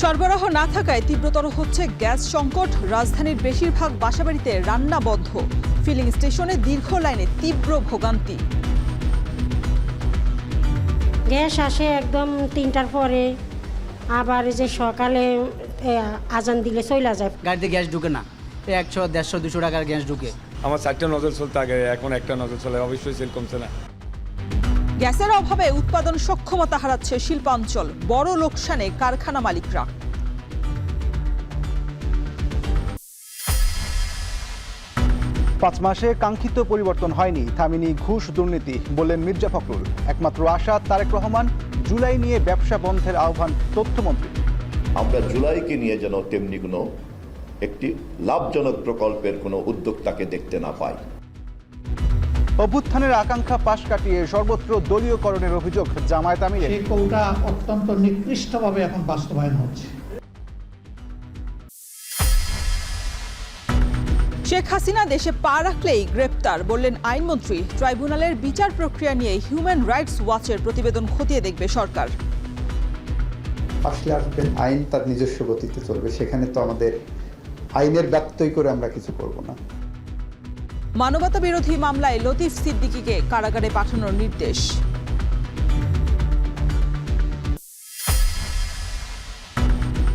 সরবরাহ না থাকায় তীব্রতর হচ্ছে গ্যাস সংকট। রাজধানীর বেশিরভাগ বাসাবাড়িতে রান্না বন্ধ। ফিলিং স্টেশনে দীর্ঘ লাইনে তীব্র ভোগান্তি। গ্যাস আসে একদম 3টার পরে, আবার যে সকালে আজান দিলে চলে যায়। গাড়িতে গ্যাস ঢুকে না, 100, 150, 200 টাকার গ্যাস ঢুকে। আমার 4টা নজল চলতে আগে, এখন একটা নজল চলে, অবশ্যই সেল কমছে না। গ্যাসের অভাবে উৎপাদন সক্ষমতা হারাচ্ছে শিল্পাঞ্চল। বড় লোকসানে কারখানা মালিকরা। পাঁচ মাসে কাঙ্ক্ষিত পরিবর্তন হয়নি, থামেনি ঘুষ দুর্নীতি, বললেন মির্জা ফখরুল। একমাত্র আশা তারেক রহমান। জুলাই নিয়ে ব্যবসা বন্ধের আহ্বান তথ্যমন্ত্রী। আমরা জুলাইকে নিয়ে যেন তেমনি কোনো একটি লাভজনক প্রকল্পের কোনো উদ্যোক্তাকে দেখতে না পাই। অভ্যুত্থানের আকাঙ্ক্ষা পাশ কাটিয়ে সর্বত্র দলীয়করণের অভিযোগ জামায়াত আমিরের। সেই কৌটা অত্যন্ত নিকৃষ্টভাবে এখন বাস্তবায়ন হচ্ছে। শেখ হাসিনা দেশে পা রাখলেই গ্রেপ্তার, বললেন আইনমন্ত্রী। ট্রাইব্যুনালের বিচার প্রক্রিয়া নিয়ে হিউম্যান রাইটস ওয়াচের প্রতিবেদন খতিয়ে দেখবে সরকার। আসলে আসবেন, আইন তার নিজস্ব গতিতে চলবে, সেখানে তো আমাদের আইনের ব্যত্যয় করে আমরা কিছু করব না। মানবতা বিরোধী মামলায় লতিফ সিদ্দিকীকে কারাগারে পাঠানোর নির্দেশ।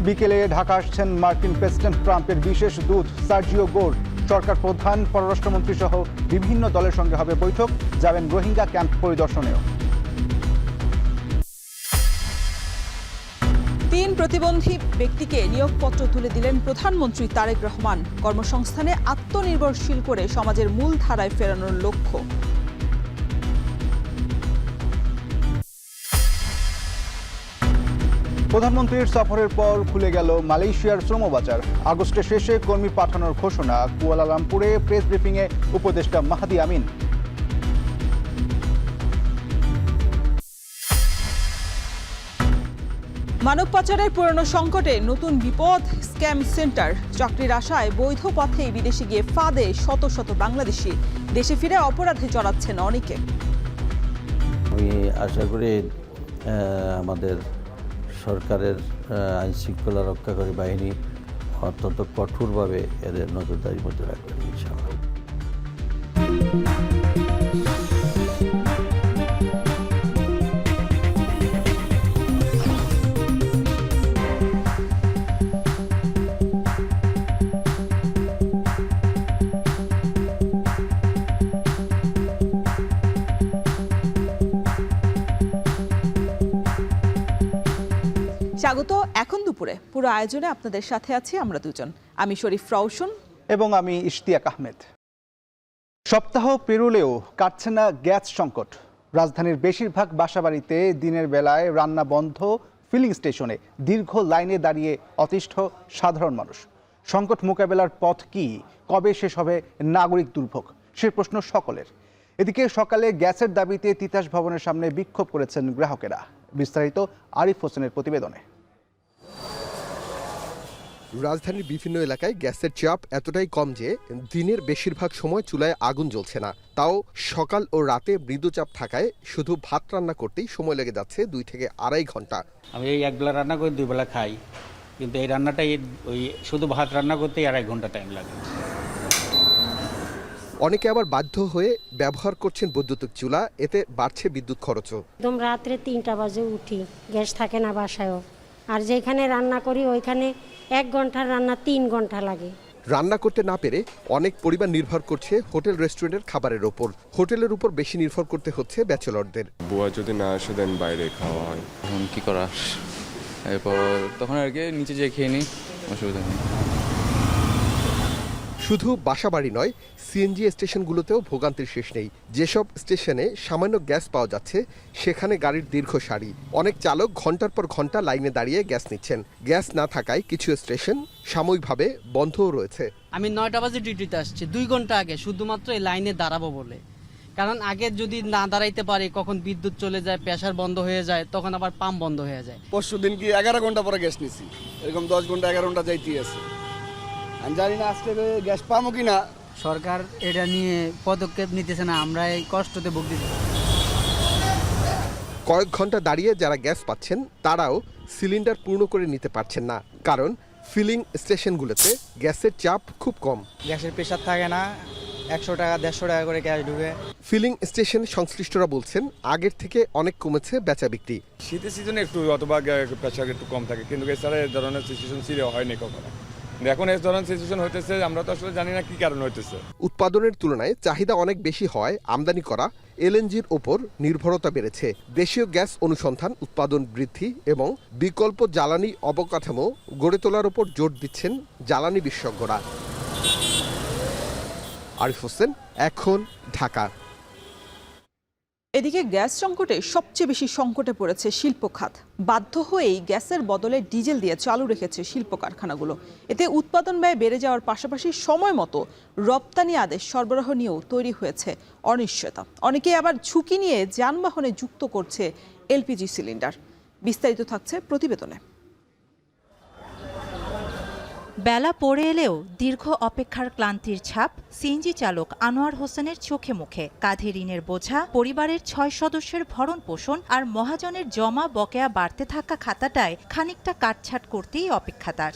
বিকেলে ঢাকা আসছেন মার্কিন প্রেসিডেন্ট ট্রাম্পের বিশেষ দূত সার্জিও গোর। সরকার প্রধান, পররাষ্ট্রমন্ত্রী সহ বিভিন্ন দলের সঙ্গে হবে বৈঠক। যাবেন রোহিঙ্গা ক্যাম্প পরিদর্শনেও। 3 প্রতিবন্ধী ব্যক্তিকে নিয়োগপত্র তুলে দিলেন প্রধানমন্ত্রী তারেক রহমান। কর্মসংস্থানে আত্মনির্ভরশীল করে সমাজের মূল ধারায় ফেরানোর লক্ষ্য। প্রধানমন্ত্রীর সফরের পর খুলে গেল মালয়েশিয়ার শ্রমবাজার। আগস্টের শেষে কর্মী পাঠানোর ঘোষণা। কুয়ালালামপুরে প্রেস ব্রিফিংয়ে উপদেষ্টা মাহাদি আমিন। মানব পাচারের পুরনো সংকটে নতুন বিপদ। Scam centre. চাকরির আশায় বৈধ পথেই বিদেশে গিয়ে ফাঁদে শত শত বাংলাদেশি। দেশে ফিরে অপরাধে জড়াচ্ছেন অনেকে। আমি আশা করি আমাদের সরকারের আইন শৃঙ্খলা রক্ষাকারী বাহিনী অত্যন্ত কঠোরভাবে এদের নজরদারির মধ্যে রাখবেন ইনশাআল্লাহ। স্বাগত এখন দুপুরে। পুরো আয়োজনে আপনাদের সাথে আছি আমরা দুজন। আমি শরীফ রওশন এবং আমি ইশতিয়াক আহমেদ। সপ্তাহ পেরোলেও কাটছে না গ্যাস সংকট। রাজধানীর বেশিরভাগ বাসাবাড়িতে দিনের বেলায় রান্না বন্ধ। ফিলিং স্টেশনে দীর্ঘ লাইনে দাঁড়িয়ে অতিষ্ঠ সাধারণ মানুষ। সংকট মোকাবেলার পথ কি? কবে শেষ হবে নাগরিক দুর্ভোগ? সে প্রশ্ন সকলের। এদিকে সকালে গ্যাসের দাবিতে তিতাস ভবনের সামনে বিক্ষোভ করেছেন গ্রাহকেরা। বিস্তারিত আরিফ হোসেনের প্রতিবেদনে। রাজধানীর বিভিন্ন এলাকায় গ্যাসের চাপ এতটাই কম যে দিনের বেশিরভাগ সময় চুলায় আগুন জ্বলছে না। তাও সকাল ও রাতে মৃদুচাপ থাকায় শুধু ভাত রান্না করতেই সময় লেগে যাচ্ছে 2 থেকে আড়াই ঘন্টা। আমি এই একবেলা রান্না করে 2 বেলা খাই, কিন্তু এই রান্নাটাই ওই শুধু ভাত রান্না করতেই 2.5 ঘন্টা টাইম লাগে। অনেকে আবার বাধ্য হয়ে ব্যবহার করছেন বৈদ্যুতিক চুলা, এতে বাড়ছে বিদ্যুৎ খরচও। একদম রাত্রে 3টা বাজে উঠি, গ্যাস থাকে না বাসায়ও। আর যেখানে রান্না করি ওইখানে 1 ঘন্টার রান্না 3 ঘন্টা লাগে। রান্না করতে না পেরে অনেক পরিবার নির্ভর করছে হোটেল রেস্টুরেন্টের খাবারের ওপর। হোটেলের উপর বেশি নির্ভর করতে হচ্ছে ব্যাচেলরদের। বুয়া যদি না আসে দেন বাইরে খাওয়া হয়। এখন কি করা, এরপর তখন আর কি নিচে যেয়ে খেয়ে নিই, অসুবিধা নেই। শুধু বাসাবাড়ি নয়, সিএনজি স্টেশনগুলোতেও ভোগান্তির শেষ নেই। যেসব স্টেশনে সামান্য গ্যাস পাওয়া যাচ্ছে সেখানে গাড়ির দীর্ঘ সারি। অনেক চালক ঘন্টার পর ঘন্টা লাইনে দাঁড়িয়ে গ্যাস নিচ্ছেন। গ্যাস না থাকায় কিছু স্টেশন সাময়িকভাবে বন্ধও রয়েছে। আমি 9টা বাজে ডিউটিতে আসছি 2 ঘন্টা আগে, শুধুমাত্র এই লাইনে দাঁড়াবো বলে। কারণ আগে যদি না দাঁড়াইতে পারি, কখন বিদ্যুৎ চলে যায়, প্রেসার বন্ধ হয়ে যায়, তখন আবার পাম্প বন্ধ হয়ে যায়। পরশু দিন কি 11 ঘন্টা পরে গ্যাস নিছি, এরকম 10 ঘন্টা 11 ঘন্টা যাইতে আছে। আমি জানি না আজকে গ্যাস পাবো কিনা। সরকার এটা নিয়ে পদক্ষেপ নিতেছে না, আমরা এই কষ্টতে ভুগতেছি। কয়েক ঘন্টা দাঁড়িয়ে যারা গ্যাস পাচ্ছেন তারাও সিলিন্ডার পূর্ণ করে নিতে পারছেন না, কারণ ফিলিং স্টেশনগুলোতে গ্যাসের চাপ খুব কম। গ্যাসের প্রেশার থাকে না, 100 টাকা 150 টাকা করে গ্যাস ঢুকে। ফিলিং স্টেশন সংশ্লিষ্টরা বলছেন আগের থেকে অনেক কমেছে বেচা বিক্রি। শীতের সিজনে একটু অথবা প্রেশার একটু কম থাকে, কিন্তু এছাড়া এই ধরনের সিচুয়েশন সিরিয়াস হয়নি কখনো। এখন এই ধরনের সিচুয়েশন হইতেছে, আমরা তো আসলে জানি না কি কারণ হইতেছে। উৎপাদনের তুলনায় চাহিদা অনেক বেশি হয় আমদানি করা এলএনজির ওপর নির্ভরতা বেড়েছে। দেশীয় গ্যাস অনুসন্ধান, উৎপাদন বৃদ্ধি এবং বিকল্প জ্বালানি অবকাঠামো গড়ে তোলার উপর জোর দিচ্ছেন জ্বালানি বিশেষজ্ঞরা। আরিফ হোসেন, এখন, ঢাকা। এদিকে গ্যাস সংকটে সবচেয়ে বেশি সংকটে পড়েছে শিল্প খাত। বাধ্য হয়েই গ্যাসের বদলে ডিজেল দিয়ে চালু রেখেছে শিল্প কারখানাগুলো। এতে উৎপাদন ব্যয় বেড়ে যাওয়ার পাশাপাশি সময় মতো রপ্তানি আদেশ সরবরাহ নিয়েও তৈরি হয়েছে অনিশ্চয়তা। অনেকে আবার ঝুঁকি নিয়ে যানবাহনে যুক্ত করছে এলপিজি সিলিন্ডার। বিস্তারিত থাকছে প্রতিবেদনে। বেলা পড়ে এলেও দীর্ঘ অপেক্ষার ক্লান্তির ছাপ সিএনজি চালক আনোয়ার হোসেনের চোখে মুখে। কাঁধে ঋণের বোঝা, পরিবারের 6 সদস্যের ভরণ পোষণ আর মহাজনের জমা বকেয়া বাড়তে থাকা খাতাটায় খানিকটা কাটছাট করতেই অপেক্ষা তার।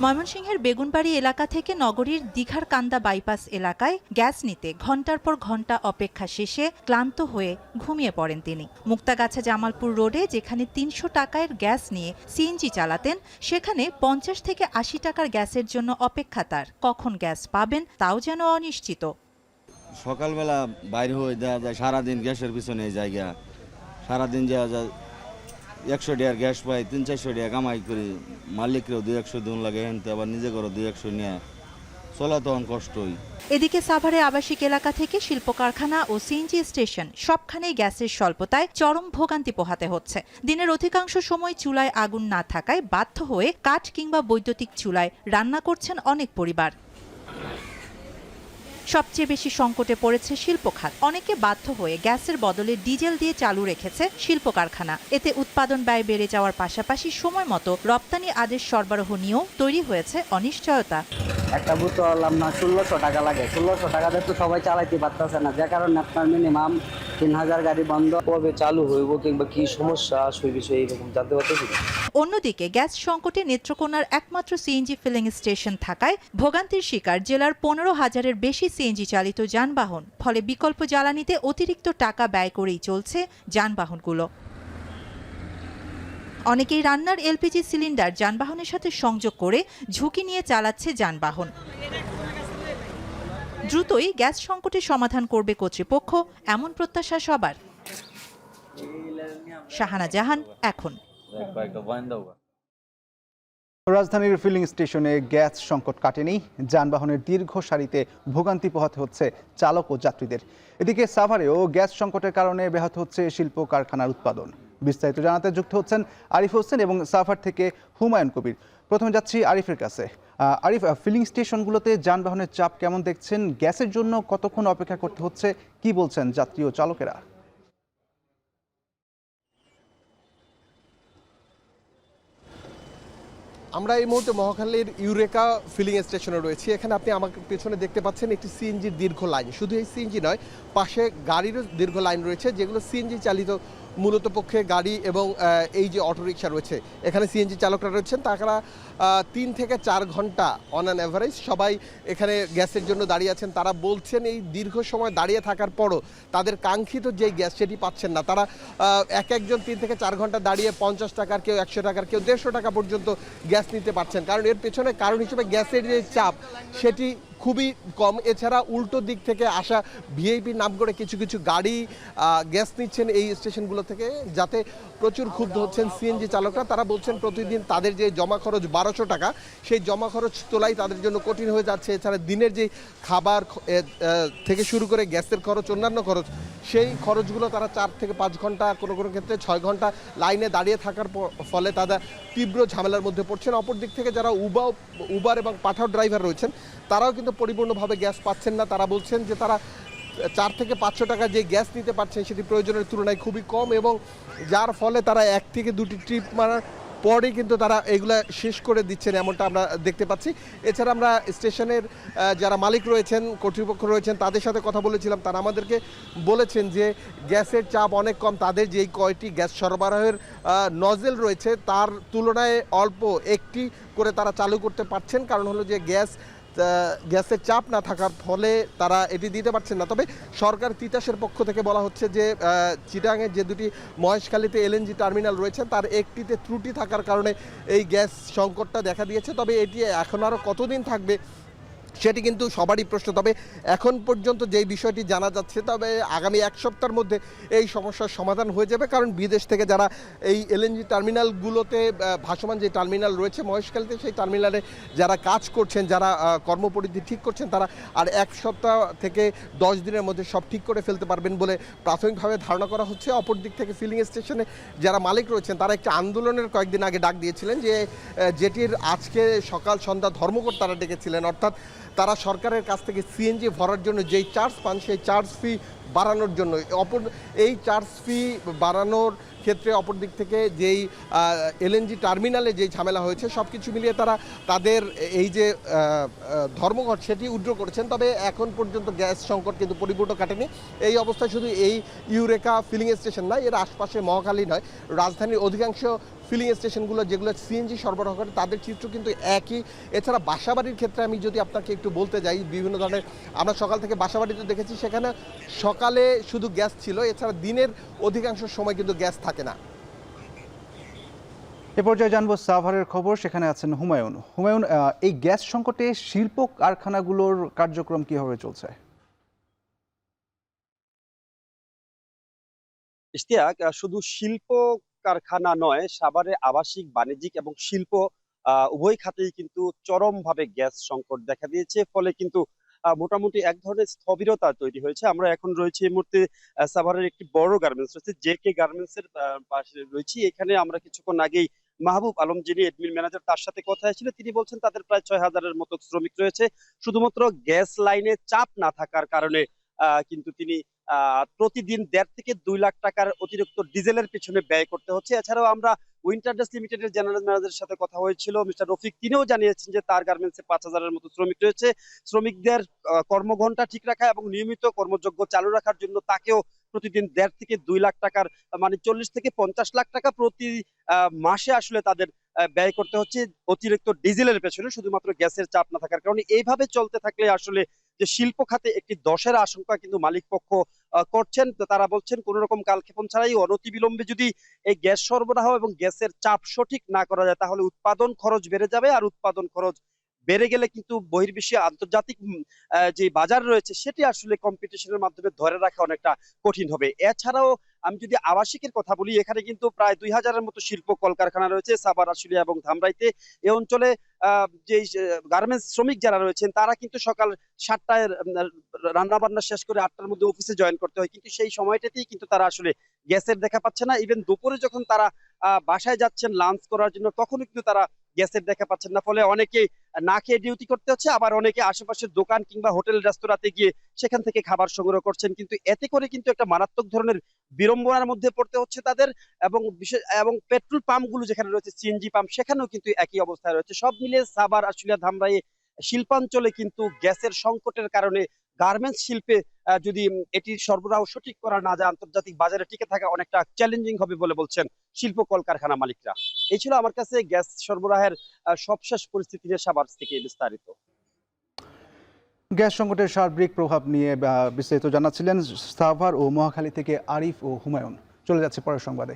ময়মনসিংহের বেগুনবাড়ি এলাকা থেকে নগরীর দীঘার কান্দা বাইপাস এলাকায় গ্যাস নিতে ঘণ্টার পর ঘণ্টা অপেক্ষা শেষে ক্লান্ত হয়ে ঘুমিয়ে পড়েন তিনি। মুক্তাগাছা জামালপুর রোডে যেখানে 300 টাকার গ্যাস নিয়ে সিএনজি চালাতেন, সেখানে 50 থেকে 80 টাকার গ্যাসের জন্য অপেক্ষা তার। কখন গ্যাস পাবেন তাও যেন অনিশ্চিত। সকালবেলা বাইরে হয়ে দেওয়া যায়, সারাদিন গ্যাসের পিছনে জায়গা, সারাদিন যাওয়া যায় 100 টাকার গ্যাস পাই, 300-400 টাকা কামাই করি। মালিকরেও 200 দিন লাগে, এনতে আবার নিজে করো 200 নিয়ে চলা তখন কষ্টই। এদিকে সাভারে আবাসিক এলাকা থেকে শিল্প কারখানা ও সিএনজি স্টেশন সবখানেই গ্যাসের স্বল্পতায় চরম ভোগান্তি পোহাতে হচ্ছে। দিনের অধিকাংশ সময় চুলায় আগুন না থাকায় বাধ্য হয়ে কাঠ কিংবা বৈদ্যুতিক চুলায় রান্না করছেন অনেক পরিবার। সবচেয়ে বেশি সংকটে পড়েছে শিল্প খাত। অনেকে বাধ্য হয়ে গ্যাসের বদলে ডিজেল দিয়ে চালু রেখেছে শিল্প কারখানা। এতে উৎপাদন ব্যয় বেড়ে যাওয়ার পাশাপাশি সময় মতো রপ্তানি আদেশ সরবরাহ নিয়েও তৈরি হয়েছে অনিশ্চয়তা। একটা বোতল আপনার 1600 টাকা লাগে। 1600 টাকাতে তো সবাই চালাইতে পারতেছে না, যে কারণে আপনার মিনিমাম 3000 গাড়ি বন্ধ। কবে চালু হইব কিংবা কি সমস্যা সেই বিষয়ে এরকম জানতে পারতেছি। অন্যদিকে গ্যাস সংকটে নেত্রকোনার একমাত্র সিএনজি ফিলিং স্টেশন থাকায় ভোগান্তির শিকার জেলার 15,000-এর বেশি সিএনজি চালিত যানবাহন। ফলে বিকল্প জ্বালানিতে অতিরিক্ত টাকা ব্যয় করেই চলছে যানবাহনগুলো। অনেকেই রান্নার এলপিজি সিলিন্ডার যানবাহনের সাথে সংযোগ করে ঝুঁকি নিয়ে চালাচ্ছে যানবাহন। দ্রুতই গ্যাস সংকটের সমাধান করবে কর্তৃপক্ষ, এমন প্রত্যাশা সবার। শাহানা জাহান, এখন। রাজধানীর ফিলিং স্টেশনে গ্যাস সংকট কাটেনি। যানবাহনের দীর্ঘ সারিতে ভোগান্তি পোহাতে হচ্ছে চালক ও যাত্রীদের। এদিকে সাভারেও গ্যাস সংকটের কারণে ব্যাহত হচ্ছে শিল্প কারখানার উৎপাদন। বিস্তারিত জানাতে যুক্ত হচ্ছেন আরিফ হোসেন এবং সাভার থেকে হুমায়ুন কবির। প্রথমে যাচ্ছি আরিফের কাছে। আরিফ, ফিলিং স্টেশনগুলোতে যানবাহনের চাপ কেমন দেখছেন? গ্যাসের জন্য কতক্ষণ অপেক্ষা করতে হচ্ছে, কি বলছেন যাত্রী ও চালকেরা? আমরা এই মুহূর্তে মহাখালীর ইউরেকা ফিলিং স্টেশনে রয়েছি। এখানে আপনি আমাকে পেছনে দেখতে পাচ্ছেন একটি সিএনজির দীর্ঘ লাইন। শুধু এই সিএনজি নয়, পাশে গাড়িরও দীর্ঘ লাইন রয়েছে, যেগুলো সিএনজি চালিত মূলত পক্ষে গাড়ি এবং এই যে অটোরিকশা রয়েছে, এখানে সিএনজি চালকরা রয়েছেন। তারা 3 থেকে 4 ঘন্টা অন অ্যান অ্যাভারেজ সবাই এখানে গ্যাসের জন্য দাঁড়িয়ে আছেন। তারা বলছেন এই দীর্ঘ সময় দাঁড়িয়ে থাকার পরও তাদের কাঙ্ক্ষিত যে গ্যাস সেটি পাচ্ছেন না। তারা একজন 3 থেকে 4 ঘন্টা দাঁড়িয়ে 50 টাকার, কেউ 100 টাকার, কেউ 150 টাকা পর্যন্ত গ্যাস নিতে পারছেন। কারণ এর পেছনে কারণ হিসেবে গ্যাসের যে চাপ সেটি খুবই কম। এছাড়া উল্টো দিক থেকে আসা ভিআইপি নাম করে কিছু কিছু গাড়ি গ্যাস নিচ্ছেন এই স্টেশনগুলো থেকে, যাতে প্রচুর ক্ষুব্ধ হচ্ছেন সিএনজি চালকরা। তারা বলছেন প্রতিদিন তাদের যে জমা খরচ 1200 টাকা, সেই জমা খরচ তোলাই তাদের জন্য কঠিন হয়ে যাচ্ছে। এছাড়া দিনের যে খাবার থেকে শুরু করে গ্যাসের খরচ, অন্যান্য খরচ, সেই খরচগুলো তারা 4 থেকে 5 ঘন্টা, কোনো কোনো ক্ষেত্রে 6 ঘন্টা লাইনে দাঁড়িয়ে থাকার ফলে তারা তীব্র ঝামেলার মধ্যে পড়ছেন। অপর দিক থেকে যারা উবার এবং পাঠাও ড্রাইভার রয়েছেন, তারাও কিন্তু পরিপূর্ণভাবে গ্যাস পাচ্ছেন না। তারা বলছেন যে তারা 4 থেকে 500 টাকা যে গ্যাস নিতে পারছেন সেটি প্রয়োজনের তুলনায় খুবই কম, এবং যার ফলে তারা 1 থেকে 2টি ট্রিপ মারার পরই কিন্তু তারা এগুলা শেষ করে দিচ্ছেন এমনটা আমরা দেখতে পাচ্ছি। এছাড়া আমরা স্টেশনের যারা মালিক রয়েছেন, কর্তৃপক্ষ রয়েছেন, তাদের সাথে কথা বলেছিলাম। তারা আমাদেরকে বলেছেন যে গ্যাসের চাপ অনেক কম, তাদের যেই কয়টি গ্যাস সরবরাহের নজেল রয়েছে তার তুলনায় অল্প একটি করে তারা চালু করতে পারছেন। কারণ হলো যে গ্যাসের চাপ না থাকার ফলে তারা এটি দিতে পারছেন না। তবে সরকার তিতাসের পক্ষ থেকে বলা হচ্ছে যে চিটাগাংয়ের যে দুটি মহেশখালীতে এলএনজি টার্মিনাল রয়েছে তার একটিতে ত্রুটি থাকার কারণে এই গ্যাস সংকটটা দেখা দিয়েছে। তবে এটি এখন আরও কতদিন থাকবে সেটি কিন্তু সবারই প্রশ্ন। তবে এখন পর্যন্ত যেই বিষয়টি জানা যাচ্ছে, তবে আগামী এক সপ্তাহের মধ্যে এই সমস্যার সমাধান হয়ে যাবে। কারণ বিদেশ থেকে যারা এই এলএনজি টার্মিনালগুলোতে ভাসমান যে টার্মিনাল রয়েছে মহেশখালীতে, সেই টার্মিনালে যারা কাজ করছেন, যারা কর্মপরিধি ঠিক করছেন, তারা আর এক সপ্তাহ থেকে 10 দিনের মধ্যে সব ঠিক করে ফেলতে পারবেন বলে প্রাথমিকভাবে ধারণা করা হচ্ছে। অপর দিক থেকে ফিলিং স্টেশনে যারা মালিক রয়েছেন তারা একটি আন্দোলনের কয়েকদিন আগে ডাক দিয়েছিলেন, যেটির আজকে সকাল সন্ধ্যা ধর্মঘট তারা ডেকেছিলেন। অর্থাৎ তারা সরকারের কাছ থেকে সিএনজি ভরার জন্য যেই চার্জ পান সেই চার্জ ফি বাড়ানোর জন্য, এই চার্জ ফি বাড়ানোর ক্ষেত্রে অপর দিক থেকে যেই এলএনজি টার্মিনালে যেই ঝামেলা হয়েছে সব কিছু মিলিয়ে তারা তাদের এই যে ধর্মঘট সেটি উইথড্র করেছেন। তবে এখন পর্যন্ত গ্যাস সংকট কিন্তু পরিপূর্ণ কাটেনি। এই অবস্থায় শুধু এই ইউরেকা ফিলিং স্টেশন নয়, এর আশপাশে মহাখালী নয়, রাজধানীর অধিকাংশ ফিলিং স্টেশনগুলো যেগুলো সিএনজি সরবরাহ করে তাদের চিত্র কিন্তু একই। এছাড়া বাসাবাড়ির ক্ষেত্রে আমি যদি আপনাকে একটু বলতে যাই, বিভিন্ন ধরনের আমরা সকাল থেকে বাসাবাড়িতে দেখেছি, সেখানে সকালে শুধু গ্যাস ছিল, এছাড়া দিনের অধিকাংশ সময় কিন্তু গ্যাস থাকে না। এ পর্যায়ে জানবো সাভারের খবর, সেখানে আছেন হুমায়ুন। হুমায়ুন, এই গ্যাস সংকটে শিল্প কারখানাগুলোর কার্যক্রম কিভাবে চলছে? ইশতিয়াক, শুধু শিল্প কারখানা নয়, সাভারে আবাসিক, বাণিজ্যিক এবং শিল্প উভয় খাতেই কিন্তু চরমভাবে গ্যাস সংকট দেখা দিয়েছে। ফলে কিন্তু মোটামুটি এক ধরনের স্থবিরতা তৈরি হয়েছে। আমরা এখন রয়েছে এই মুহূর্তে সাভারের একটি বড় গার্মেন্টস রয়েছে, জেকে গার্মেন্টস এর পাশে রয়েছি। এখানে আমরা কিছুক্ষণ আগেই মাহবুব আলম, যিনি এডমিন ম্যানেজার, তার সাথে কথা হয়েছিল। তিনি বলছেন তাদের প্রায় 6,000-এর মতো শ্রমিক রয়েছে। শুধুমাত্র গ্যাস লাইনে চাপ না থাকার কারণে কিন্তু তিনি প্রতিদিন 1.5 থেকে 2 লাখ টাকার অতিরিক্ত ডিজেলের পিছনে ব্যয় করতে হচ্ছে। এছাড়াও আমরা উইন্টারডেস লিমিটেডের জেনারেল ম্যানেজারের সাথে কথা হয়েছিল, মিস্টার রফিক, তিনিও জানিয়েছেন যে তার গার্মেন্টসে 5,000-এর মতো শ্রমিক রয়েছে। শ্রমিকদের কর্মঘণ্টা ঠিক রাখা এবং নিয়মিত কর্মযোগ্য চালু রাখার জন্য তাকেও প্রতিদিন 1.5 থেকে 2 লাখ টাকার, মানে 40 থেকে 50 লাখ টাকা প্রতি মাসে আসলে তাদের ব্যয় করতে হচ্ছে অতিরিক্ত ডিজেলের পেছনে, শুধুমাত্র গ্যাসের চাপ না থাকার কারণে। এইভাবে চলতে থাকলে আসলে যে শিল্প খাতে একটি ধসের আশঙ্কা কিন্তু মালিক পক্ষ করছেন। তো তারা বলছেন কোন রকম কালক্ষেপণ ছাড়াই অনতিবিলম্বে যদি এই গ্যাস সরবরাহ এবং গ্যাসের চাপ সঠিক না করা যায়, তাহলে উৎপাদন খরচ বেড়ে যাবে। আর উৎপাদন খরচ বেড়ে গেলে কিন্তু বহির্বিশ্বে আন্তর্জাতিক যে বাজার রয়েছে সেটি আসলে কম্পিটিশনের মাধ্যমে ধরে রাখা অনেকটা কঠিন হবে। এছাড়াও আমি যদি আবাসিকের কথা বলি, এখানে কিন্তু প্রায় 2,000-এর মতো শিল্প কলকারখানা রয়েছে সাভার, আশুলিয়া এবং ধামরাইতে। এই অঞ্চলে যে গার্মেন্টস শ্রমিক যারা রয়েছেন তারা কিন্তু সকাল 7টায় রান্না বান্না শেষ করে 8টার মধ্যে অফিসে জয়েন করতে হয়, কিন্তু সেই সময়টাতেই কিন্তু তারা আসলে গ্যাসের দেখা পাচ্ছে না। ইভেন দুপুরে যখন তারা বাসায় যাচ্ছেন লাঞ্চ করার জন্য, তখনও কিন্তু তারা গ্যাসের দেখা পাচ্ছেন না। ফলে অনেকে না খেয়ে ডিউটি করতে হচ্ছে, আবার অনেকে আশেপাশের দোকান কিংবা হোটেল রেস্তোরাঁতে গিয়ে সেখান থেকে খাবার সংগ্রহ করছেন। কিন্তু এতে করে কিন্তু একটা মারাত্মক ধরনের বিড়ম্বনার মধ্যে পড়তে হচ্ছে তাদের। এবং পেট্রোল পাম্প গুলো যেখানে রয়েছে, সিএনজি পাম্প, সেখানেও কিন্তু একই অবস্থায় রয়েছে। সব মিলিয়ে সাভার, আশুলিয়া, ধামরাই শিল্পাঞ্চলে কিন্তু গ্যাসের সংকটের কারণে গার্মেন্টস শিল্পে যদি এটি সরবরাহ সঠিক করা না যায়, আন্তর্জাতিক বাজারে টিকে থাকা অনেকটা চ্যালেঞ্জিং হবে বলে বলছেন শিল্প কলকারখানা মালিকরা। এই ছিল আমার কাছে গ্যাস সরবরাহের সবশেষ পরিস্থিতি নিয়ে সাভার থেকে বিস্তারিত। গ্যাস সংকটের সার্বিক প্রভাব নিয়ে বিস্তারিত জানাচ্ছিলেন সাভার ও মহাখালী থেকে আরিফ ও হুমায়ুন। চলে যাচ্ছে পরের সংবাদে।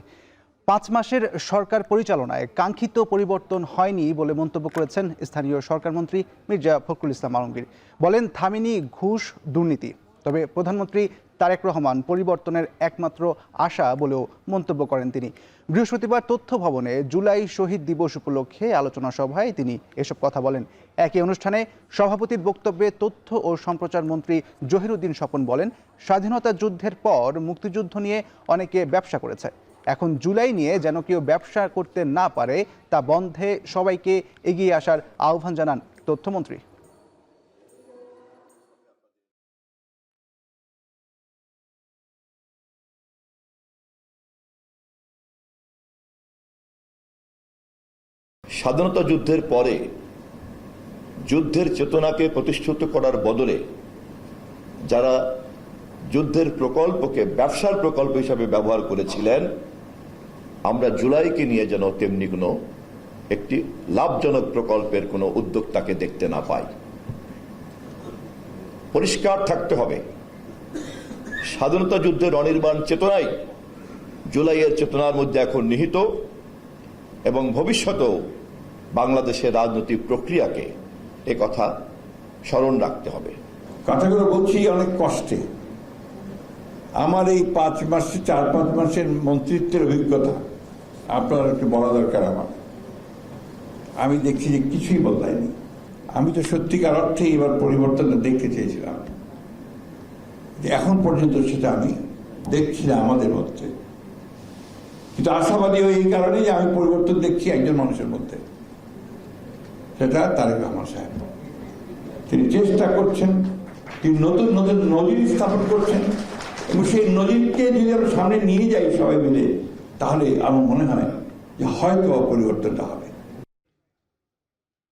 5 মাসের সরকার পরিচালনায় কাঙ্ক্ষিত পরিবর্তন হয়নি বলে মন্তব্য করেছেন স্থানীয় সরকারমন্ত্রী মির্জা ফখরুল ইসলাম আলমগীর। বলেন, থামেনি ঘুষ, দুর্নীতি। তবে প্রধানমন্ত্রী তারেক রহমান পরিবর্তনের একমাত্র আশা বলেও মন্তব্য করেন তিনি। বৃহস্পতিবার তথ্য ভবনে জুলাই শহীদ দিবস উপলক্ষে আলোচনা সভায় তিনি এসব কথা বলেন। একই অনুষ্ঠানে সভাপতির বক্তব্যে তথ্য ও সম্প্রচার মন্ত্রী জহিরুদ্দিন স্বপন বলেন, স্বাধীনতা যুদ্ধের পর মুক্তিযুদ্ধ নিয়ে অনেকে ব্যবসা করেছে, এখন জুলাই নিয়ে যেন কেউ ব্যবসা করতে না পারে তা বন্ধে সবাইকে এগিয়ে আসার আহ্বান জানান তথ্যমন্ত্রী। স্বাধীনতা যুদ্ধের পরে যুদ্ধের চেতনাকে প্রতিষ্ঠিত করার বদলে যারা যুদ্ধের প্রকল্পকে ব্যবসার প্রকল্প হিসাবে ব্যবহার করেছিলেন, আমরা জুলাইকে নিয়ে যেন তেমনি কোনো একটি লাভজনক প্রকল্পের কোনো উদ্যোক্তাকে দেখতে না পাই। পরিষ্কার থাকতে হবে, স্বাধীনতা যুদ্ধের অনির্বাণ চেতনাই জুলাইয়ের চেতনার মধ্যে এখন নিহিত এবং ভবিষ্যতেও বাংলাদেশের রাজনৈতিক প্রক্রিয়াকে এ কথা স্মরণ রাখতে হবে। কথাগুলো বলছি অনেক কষ্টে। আমার এই 4-5 মাসের মন্ত্রিত্বের অভিজ্ঞতা আপনার একটু বলা দরকার। আমি দেখছি যে কিছুই বদলায়নি। আমি তো সত্যিকার অর্থে এবার পরিবর্তনটা দেখতে চেয়েছিলাম, যে এখন পর্যন্ত সেটা আমি দেখছি না আমাদের মধ্যে। কিন্তু আশাবাদী হয়ে এই কারণে যে আমি পরিবর্তন দেখছি একজন মানুষের মধ্যে, সেটা তারেক রহমান সাহেব। তিনি চেষ্টা করছেন, তিনি নতুন নতুন নজির স্থাপন করছেন এবং সেই নজিরকে যদি আমরা সামনে নিয়ে যাই সবাই মিলে, তাহলে আমার মনে হয় যে হয়তো পরিবর্তনটা হবে।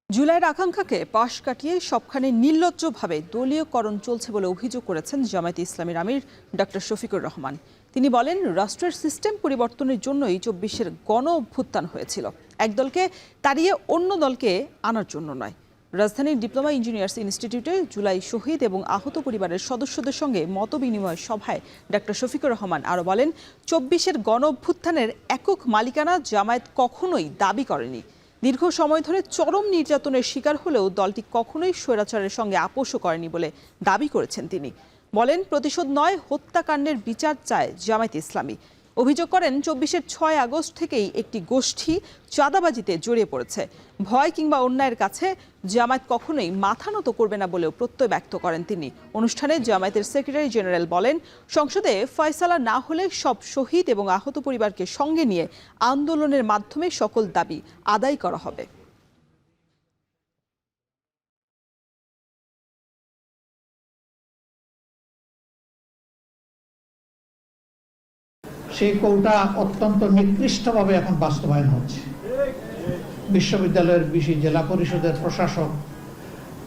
জুলাইয়ের আকাঙ্ক্ষাকে পাশ কাটিয়ে সবখানে নির্লজ্জভাবে দলীয়করণ চলছে বলে অভিযোগ করেছেন জামায়াতে ইসলামীর আমির ডক্টর শফিকুর রহমান। তিনি বলেন, রাষ্ট্রের সিস্টেম পরিবর্তনের জন্যই 24-এর গণ অভ্যুত্থান হয়েছিল, এক দলকে তাড়িয়ে অন্য দলকে আনার জন্য নয়। রাজধানীর ডিপ্লোমা ইঞ্জিনিয়ার্স ইনস্টিটিউটে জুলাই শহীদ এবং আহত পরিবারের সদস্যদের সঙ্গে মতবিনিময় সভায় ডক্টর শফিকুর রহমান আরও বলেন, 24-এর গণ অভ্যুত্থানের একক মালিকানা জামায়াত কখনোই দাবি করেনি। দীর্ঘ সময় ধরে চরম নির্যাতনের শিকার হলেও দলটি কখনোই স্বৈরাচারের সঙ্গে আপোষও করেনি বলে দাবি করেছেন তিনি। বলেন, প্রতিশোধ নয়, হত্যাকাণ্ডের বিচার চায় জামায়াতে ইসলামী। অভিযোগ করেন, 24-এর 6 আগস্ট থেকেই একটি গোষ্ঠী চাঁদাবাজিতে জড়িয়ে পড়েছে। ভয় কিংবা অন্যায়ের কাছে জামায়াত কখনোই মাথা নত করবে না বলেও প্রত্যয় ব্যক্ত করেন তিনি। অনুষ্ঠানে জামায়াতের সেক্রেটারি জেনারেল বলেন, সংসদে ফয়সালা না হলে সব শহীদ এবং আহত পরিবারকে সঙ্গে নিয়ে আন্দোলনের মাধ্যমে সকল দাবি আদায় করা হবে। সেই কৌটা অত্যন্ত নিকৃষ্টভাবে এখন বাস্তবায়ন হচ্ছে। বিশ্ববিদ্যালয়ের বিশি, জেলা পরিষদের প্রশাসক,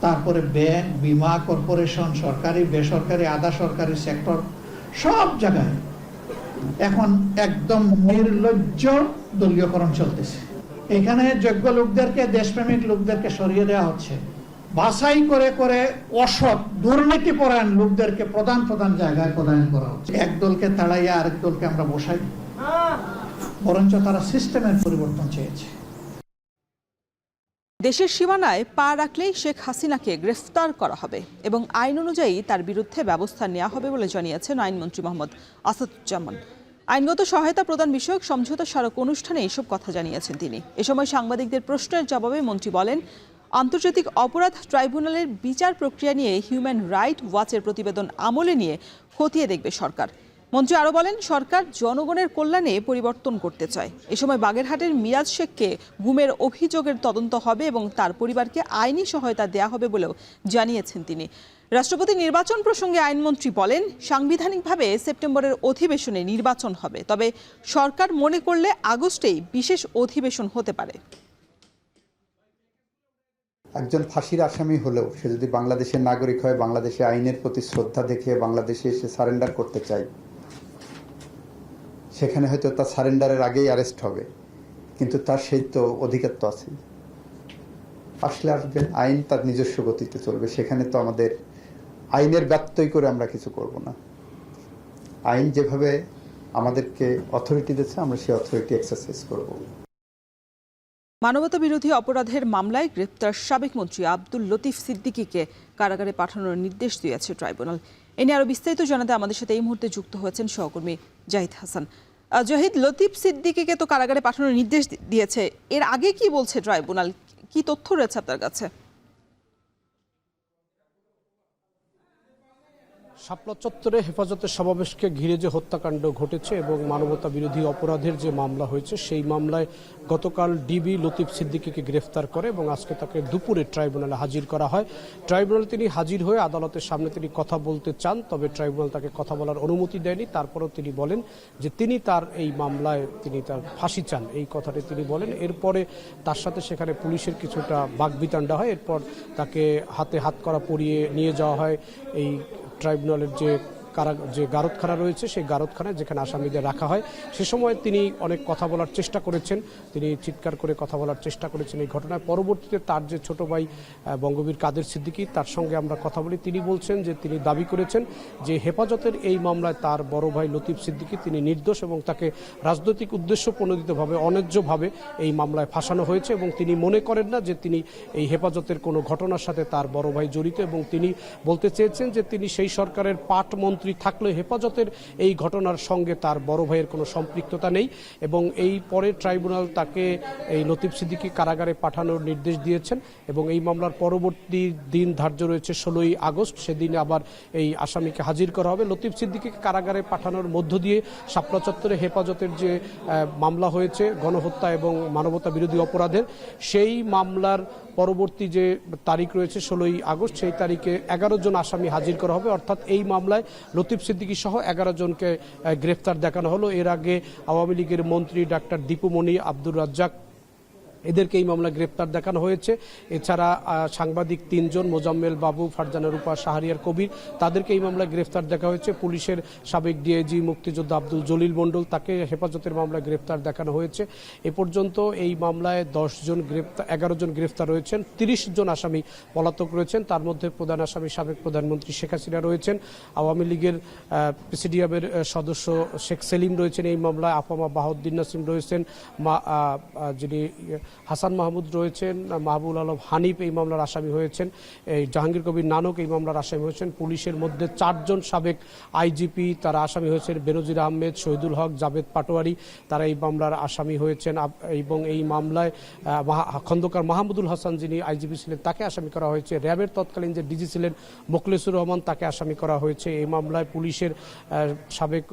তারপরে ব্যাংক, বিমা, কর্পোরেশন, সরকারি, বেসরকারি, আধা সরকারি সেক্টর, সব জায়গায় এখন একদম নির্লজ্জ দলীয়করণ চলতেছে। এখানে যোগ্য লোকদেরকে, দেশপ্রেমিক লোকদেরকে সরিয়ে দেওয়া হচ্ছে। বাছাই করে করে অসৎ দুর্নীতিপরায়ণ লোকদেরকে প্রধান জায়গায় প্রদান করা হচ্ছে। এক দলকে তাড়াইয়া আরেক দলকে আমরা বসাই, বরঞ্চ তারা সিস্টেমের পরিবর্তন চেয়েছে। দেশের সীমানায় পা রাখলেই শেখ হাসিনাকে গ্রেফতার করা হবে এবং আইন অনুযায়ী তার বিরুদ্ধে ব্যবস্থা নেওয়া হবে বলে জানিয়েছেন আইনমন্ত্রী মোহাম্মদ আসাদুজ্জামান। আইনগত সহায়তা প্রদান বিষয়ক সমঝোতা স্মারক অনুষ্ঠানে এসব কথা জানিয়েছেন তিনি। এ সময় সাংবাদিকদের প্রশ্নের জবাবে মন্ত্রী বলেন, আন্তর্জাতিক অপরাধ ট্রাইব্যুনালের বিচার প্রক্রিয়া নিয়ে হিউম্যান রাইট ওয়াচের প্রতিবেদন আমলে নিয়ে খতিয়ে দেখবে সরকার। মন্ত্রী আরও বলেন, সরকার জনগণের কল্যাণে পরিবর্তন করতে চায়। এ সময় বাগেরহাটের মিরাজ শেখকে গুমের অভিযোগের তদন্ত হবে এবং তার পরিবারকে আইনি সহায়তা দেয়া হবে বলেও জানিয়েছেন তিনি। রাষ্ট্রপতি নির্বাচন প্রসঙ্গে আইনমন্ত্রী বলেন, সাংবিধানিকভাবে সেপ্টেম্বরের অধিবেশনে নির্বাচন হবে, তবে সরকার মনে করলে আগস্টেই বিশেষ অধিবেশন হতে পারে। একজন ফাঁসির আসামি হলেও সে যদি বাংলাদেশের নাগরিক হয়, বাংলাদেশে আইনের প্রতি শ্রদ্ধা দেখিয়ে বাংলাদেশে এসে সারেন্ডার করতে চায়, সেখানে হয়তো তার সারেন্ডারের আগেই অ্যারেস্ট হবে, কিন্তু তার সেই তো অধিকার তো আছে। আসলে আসবেন, আইন তার নিজস্ব গতিতে চলবে, সেখানে তো আমাদের আইনের ব্যত্যয় করে আমরা কিছু করব না। আইন যেভাবে আমাদেরকে অথরিটি দিচ্ছে, আমরা সেই অথরিটি এক্সারসাইজ করব। মানবতা বিরোধী অপরাধের মামলায় গ্রেপ্তার সাবেক মন্ত্রী আব্দুল লতিফ সিদ্দিকীকে কারাগারে পাঠানোর নির্দেশ দিয়েছে ট্রাইব্যুনাল। এ নিয়ে আরও বিস্তারিত জানাতে আমাদের সাথে এই মুহূর্তে যুক্ত হয়েছেন সহকর্মী জাহিদ হাসান। জাহিদ, লতিফ সিদ্দিকীকে তো কারাগারে পাঠানোর নির্দেশ দিয়েছে, এর আগে কি বলছে ট্রাইব্যুনাল? কি তথ্য রয়েছে আপনার কাছে? শাপলা চত্বরে হেফাজতের সমাবেশকে ঘিরে যে হত্যাকাণ্ড ঘটেছে এবং মানবতা বিরোধী অপরাধের যে মামলা হয়েছে সেই মামলায় গতকাল ডিবি লতিফ সিদ্দিকীকে গ্রেফতার করে এবং আজকে তাকে দুপুরে ট্রাইব্যুনালে হাজির করা হয়। ট্রাইব্যুনালে তিনি হাজির হয়ে আদালতের সামনে তিনি কথা বলতে চান, তবে ট্রাইব্যুনাল তাকে কথা বলার অনুমতি দেয়নি। তারপরেও তিনি বলেন যে তিনি তার এই মামলায় তিনি তার ফাঁসি চান, এই কথাটি তিনি বলেন। এরপরে তার সাথে সেখানে পুলিশের কিছুটা বাকবিতণ্ডা হয়। এরপর তাকে হাতে হাত করা পরিয়ে নিয়ে যাওয়া হয় এই ট্রাইব্যুনালের যে গারদখানা রয়েছে সেই গারদখানায়, যেখানে আসামিদের রাখা হয়। সে সময় তিনি অনেক কথা বলার চেষ্টা করেছেন, তিনি চিৎকার করে কথা বলার চেষ্টা করেছেন এই ঘটনায়। পরবর্তীতে তার যে ছোট ভাই বঙ্গবীর কাদের সিদ্দিকী, তার সঙ্গে আমরা কথা বলি। তিনি বলছেন যে তিনি দাবি করেছেন যে হেফাজতের এই মামলায় তার বড় ভাই লতিফ সিদ্দিকী তিনি নির্দোষ এবং তাকে রাজনৈতিক উদ্দেশ্য প্রণোদিতভাবে অন্যায্যভাবে এই মামলায় ফাঁসানো হয়েছে এবং তিনি মনে করেন না যে তিনি এই হেফাজতের কোনো ঘটনার সাথে তার বড় ভাই জড়িত। এবং তিনি বলতে চেয়েছেন যে তিনি সেই সরকারের পাট মন্ত্রী থাকলে হেফাজতের এই ঘটনার সঙ্গে তার বড় ভাইয়ের কোনো সম্পৃক্ততা নেই। এবং এই পরে ট্রাইব্যুনাল তাকে এই লতিফ সিদ্দিকী কারাগারে পাঠানোর নির্দেশ দিয়েছেন এবং এই মামলার পরবর্তী দিন ধার্য রয়েছে 16ই আগস্ট। সেদিনে আবার এই আসামিকে হাজির করা হবে। লতিফ সিদ্দিকীকে কারাগারে পাঠানোর মধ্য দিয়ে শাপলা চত্বরে হেফাজতের যে মামলা হয়েছে গণহত্যা এবং মানবতা বিরোধী অপরাধের, সেই মামলার পরবর্তী যে তারিখ রয়েছে 16ই আগস্ট, সেই তারিখে 11 জন আসামি হাজির করা হবে। অর্থাৎ এই মামলায় লতিফ সিদ্দিকী সহ 11 জনকে গ্রেফতার দেখানো হলো। এর আগে আওয়ামী লীগের মন্ত্রী ডাক্তার দীপুমণি, আব্দুর রাজ্জাক, এদেরকে এই মামলায় গ্রেপ্তার দেখানো হয়েছে। এছাড়া সাংবাদিক 3 জন, মোজাম্মেল বাবু, ফারজানা রূপা, শাহরিয়ার কবির, তাদেরকে এই মামলায় গ্রেফতার দেখা হয়েছে। পুলিশের সাবেক ডিআইজি মুক্তিযোদ্ধা আব্দুল জলিল মণ্ডল, তাকে হেফাজতের মামলায় গ্রেফতার দেখানো হয়েছে। এ পর্যন্ত এই মামলায় 11 জন গ্রেফতার রয়েছেন, 30 জন আসামি পলাতক রয়েছেন। তার মধ্যে প্রধান আসামি সাবেক প্রধানমন্ত্রী শেখ হাসিনা রয়েছেন, আওয়ামী লীগের প্রেসিডিয়ামের সদস্য শেখ সেলিম রয়েছেন এই মামলায়, আফামা বাহাউদ্দিন নাসিম রয়েছেন, যিনি হাসান মাহমুদ রয়েছেন, মাহবুল আলম হানিফ এই মামলার আসামি হয়েছেন, এই জাহাঙ্গীর কবির নানক এই মামলার আসামি হয়েছেন। পুলিশের মধ্যে 4 জন সাবেক আইজিপি তারা আসামি হয়েছেন, বেনজির আহমেদ, শহীদুল হক, জাভেদ পাটোয়ারি, তারা এই মামলার আসামি হয়েছেন। এবং এই মামলায় খন্দকার মাহমুদুল হাসান যিনি আইজিপি ছিলেন তাকে আসামি করা হয়েছে। র্যাবের তৎকালীন যে ডিজি ছিলেন মোখলেসুর রহমান, তাকে আসামি করা হয়েছে। এই মামলায় পুলিশের সাবেক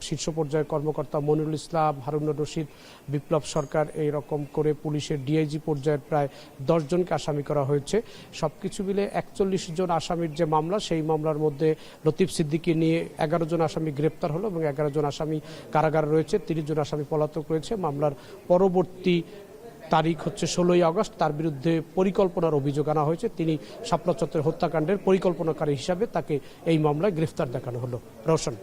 শীর্ষ পর্যায়ের কর্মকর্তা মনিরুল ইসলাম, হারুনুর রশিদ, বিপ্লব সরকার, এই রকম করে পুলিশের ডিআইজি পর্যায়ের প্রায় 10 জনকে আসামি করা হয়েছে। সবকিছু মিলে 41 জন আসামির যে মামলা, সেই মামলার মধ্যে লতিফ সিদ্দিকী নিয়ে 11 জন আসামি গ্রেপ্তার হলো এবং 11 জন আসামি কারাগারে রয়েছে, 30 জন আসামি পলাতক রয়েছে। মামলার পরবর্তী তারিখ হচ্ছে 16ই আগস্ট। তার বিরুদ্ধে পরিকল্পনার অভিযোগ আনা হয়েছে। তিনি শাপলা চত্বর হত্যাকাণ্ডের পরিকল্পনাকারী হিসাবে তাকে এই মামলায় গ্রেফতার দেখানো হলো। রওশন।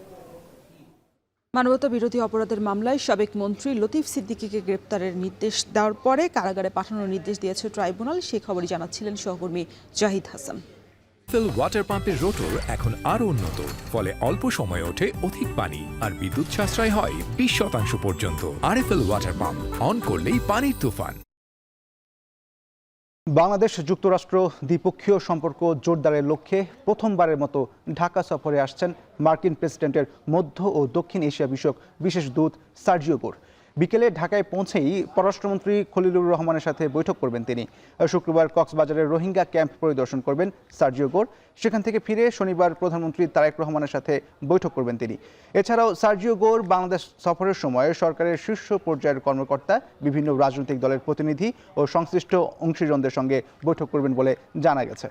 মানবতা বিরোধী অপরাধের মামলায় সাবেক মন্ত্রী লতিফ সিদ্দিকীকে গ্রেপ্তারের নির্দেশ দেওয়ার পরে কারাগারে পাঠানোর নির্দেশ দিয়েছে ট্রাইব্যুনাল। সেই খবরই জানাচ্ছিলেন সহকর্মী জাহিদ হাসান। আরএফএল ওয়াটার পাম্পের রোটর এখন আরো উন্নত, ফলে অল্প সময়ে ওঠে অধিক পানি আর বিদ্যুৎ সাশ্রয় হয় 20% পর্যন্ত। আরএফএল ওয়াটার পাম্প, অন করলেই পানির তুফান। বাংলাদেশ যুক্তরাষ্ট্র দ্বিপক্ষীয় সম্পর্ক জোরদারের লক্ষ্যে প্রথমবারের মতো ঢাকা সফরে আসছেন মার্কিন প্রেসিডেন্টের মধ্য ও দক্ষিণ এশিয়া বিষয়ক বিশেষ দূত সার্জিও গোর। বিকেলে ঢাকায় পৌঁছেই পররাষ্ট্রমন্ত্রী খলিলুর রহমানের সাথে বৈঠক করবেন তিনি। শুক্রবার কক্সবাজারের রোহিঙ্গা ক্যাম্প পরিদর্শন করবেন সার্জিও গোর। সেখান থেকে ফিরে শনিবার প্রধানমন্ত্রী তারেক রহমানের সাথে বৈঠক করবেন তিনি। এছাড়াও সার্জিও গোর বাংলাদেশ সফরের সময় সরকারের শীর্ষ পর্যায়ের কর্মকর্তা, বিভিন্ন রাজনৈতিক দলের প্রতিনিধি ও সংশ্লিষ্ট অংশীজনদের সঙ্গে বৈঠক করবেন বলে জানা গেছে।